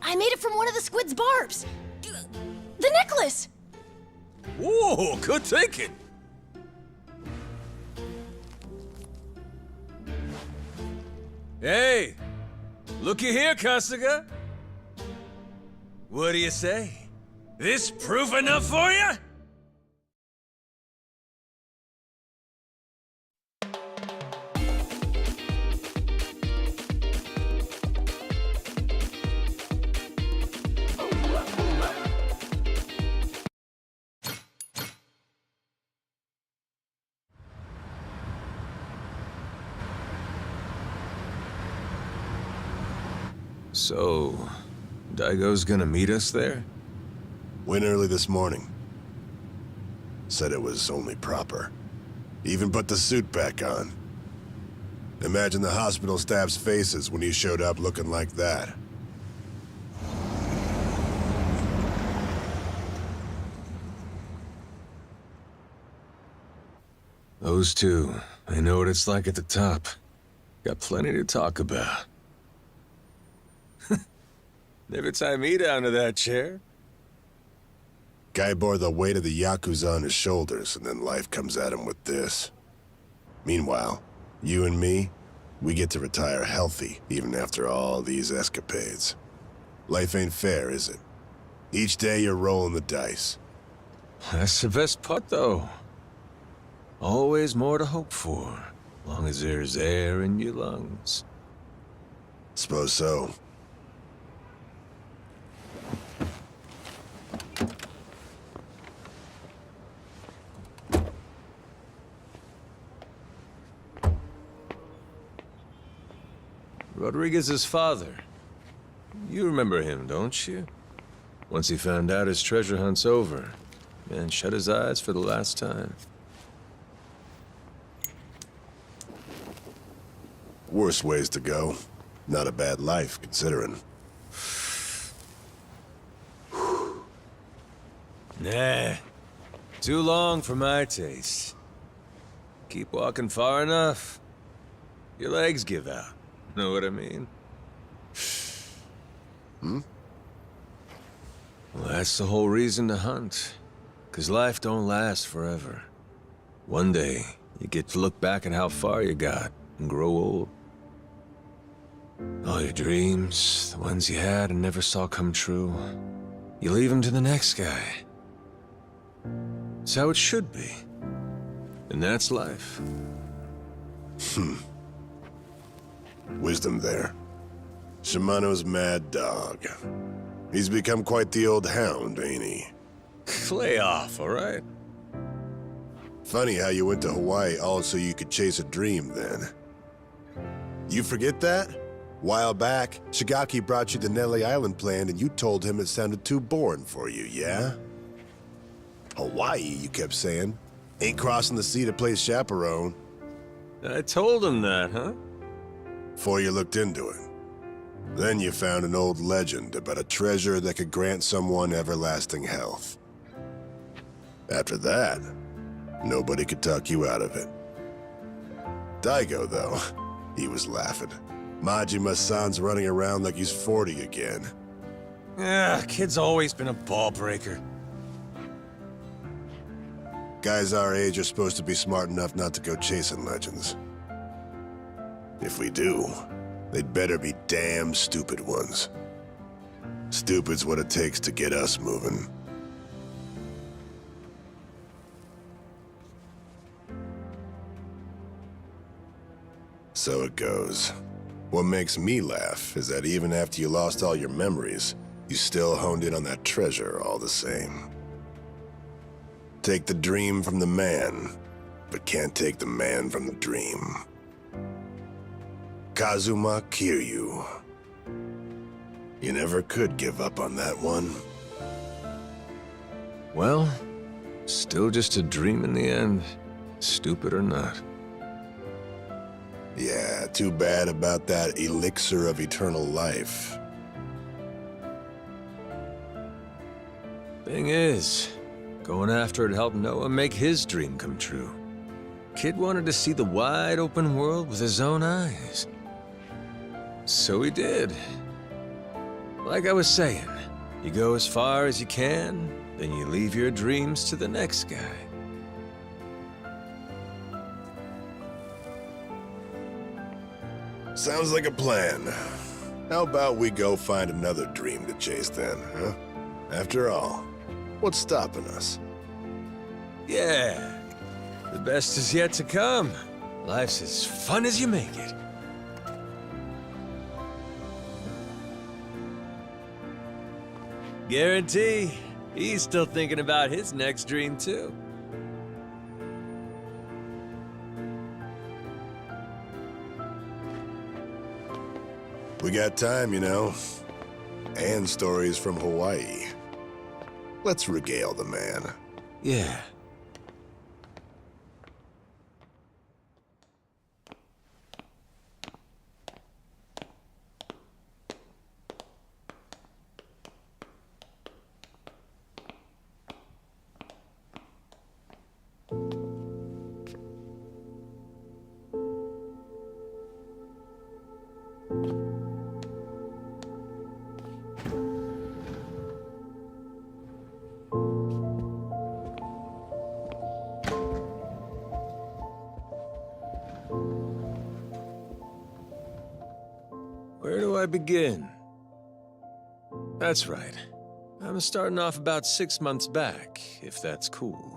I made it from one of the squid's barbs. The necklace! Whoa, good thinking. Hey, looky here, Kasuga. What do you say? This proof enough for you? So, Daigo's gonna meet us there? Went early this morning. Said it was only proper. Even put the suit back on. Imagine the hospital staff's faces when he showed up looking like that. Those two, they know what it's like at the top. Got plenty to talk about. Never tie me down to that chair. Guy bore the weight of the Yakuza on his shoulders, and then life comes at him with this. Meanwhile, you and me, we get to retire healthy, even after all these escapades. Life ain't fair, is it? Each day you're rolling the dice. That's the best part, though. Always more to hope for, long as there's air in your lungs. Suppose so. Rodriguez's father. You remember him, don't you? Once he found out his treasure hunt's over, man shut his eyes for the last time. Worse ways to go. Not a bad life, considering. Nah. Too long for my taste. Keep walking far enough, your legs give out. Know what I mean? Hmm? Well, that's the whole reason to hunt. 'Cause life don't last forever. One day, you get to look back at how far you got and grow old. All your dreams, the ones you had and never saw come true, you leave them to the next guy. It's how it should be. And that's life. Wisdom there. Shimano's mad dog. He's become quite the old hound, ain't he? Lay off, all right? Funny how you went to Hawaii all so you could chase a dream then. You forget that? While back, Shigaki brought you the Nelly Island plan and you told him it sounded too boring for you, yeah? Hawaii, you kept saying. Ain't crossing the sea to play chaperone. I told him that, huh? Before you looked into it. Then you found an old legend about a treasure that could grant someone everlasting health. After that, nobody could talk you out of it. Daigo, though, he was laughing. Majima-san's running around like he's 40 again. Yeah, kid's always been a ball breaker. Guys our age are supposed to be smart enough not to go chasing legends. If we do, they'd better be damn stupid ones. Stupid's what it takes to get us moving. So it goes. What makes me laugh is that even after you lost all your memories, you still honed in on that treasure all the same. Take the dream from the man, but can't take the man from the dream. Kazuma Kiryu. You never could give up on that one. Well, still just a dream in the end, stupid or not. Yeah, too bad about that elixir of eternal life. Thing is, going after it helped Noah make his dream come true. Kid wanted to see the wide open world with his own eyes. So he did. Like I was saying, you go as far as you can, then you leave your dreams to the next guy. Sounds like a plan. How about we go find another dream to chase then, huh? After all, what's stopping us? Yeah, the best is yet to come. Life's as fun as you make it. Guarantee, he's still thinking about his next dream too. We got time, you know. And stories from Hawaii. Let's regale the man. Yeah. Where do I begin? That's right. I'm starting off about 6 months back, if that's cool.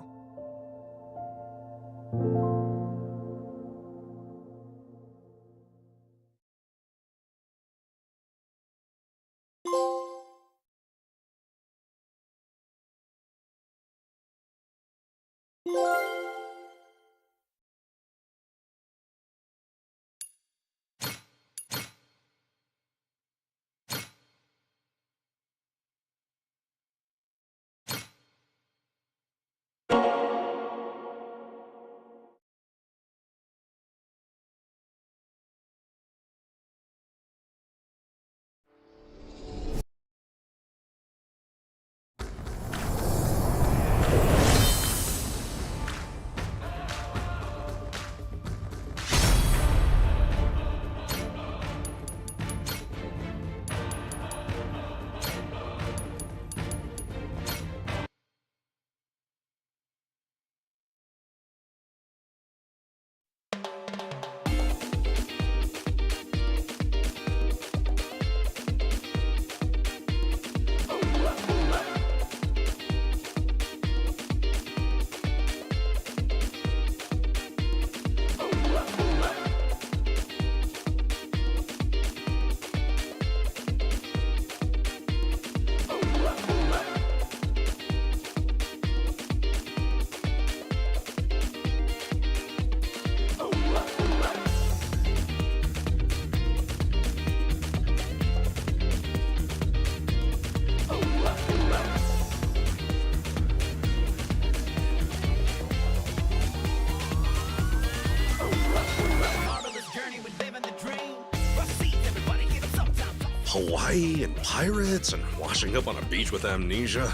Hawaii and pirates and washing up on a beach with amnesia.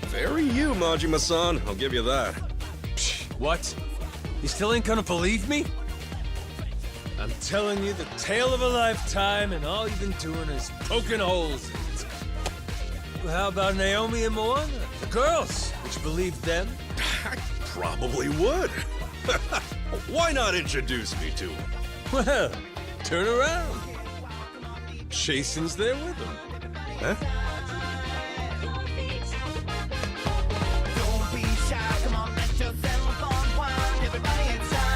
Very you, Majima-san. I'll give you that. What? You still ain't gonna believe me? I'm telling you the tale of a lifetime, and all you've been doing is poking holes in it. Well, how about Naomi and Moana? The girls. Would you believe them? I probably would. Why not introduce me to them? Well, turn around. Jason's there with them. Huh? Don't be shy, come on, let yourself unwind. Everybody inside.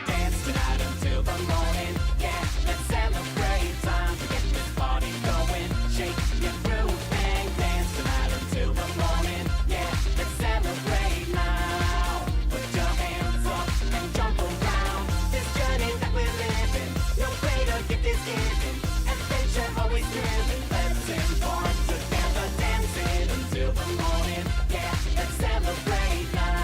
Dance tonight until the morning. Yeah, let's celebrate. Time to get this party going. Shake your groove and dance tonight until the morning. Yeah, let's celebrate now. Put your hands up and jump around. This journey that we're living, no greater gift is given. Adventure always driven. Let's embark together, dancing until the morning. Yeah, let's celebrate now.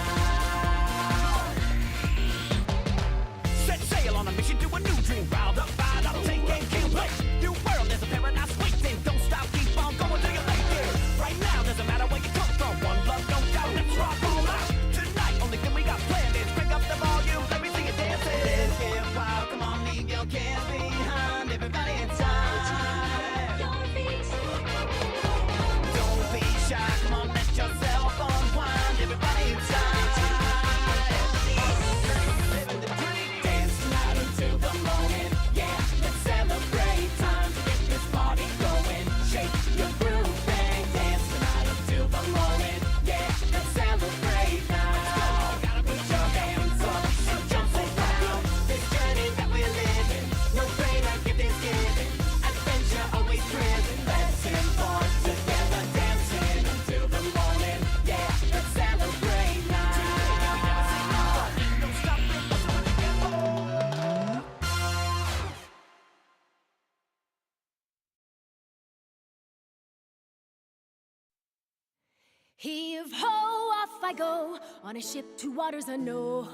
Set sail on a mission to a new dream. Riled up, fired up, take and kill, play. New world, there's a paradise waiting. Don't stop, keep on going till you make it. Right now, doesn't matter where you come from. One love, no doubt, let's rock all out. Tonight, only thing we got planned is crank up the volume. Let me see you dancing. Let's get wild, come on, leave your cares behind. Everybody inside. Don't be shy, come on, let yourself unwind. Everybody inside. Living the dream. Dance tonight until the morning. Yeah, let's celebrate. Time to get this party going. Shake your groove and dance tonight until the morning. Yeah, let's celebrate now. Gotta put your hands up and jump around. This journey that we're living, no greater gift is given. Adventure always driven. Let's embark together, dancing until the morning. Yeah, let's celebrate now. Don't stop it, let's do it together. Heave ho, off I go on a ship to waters unknown.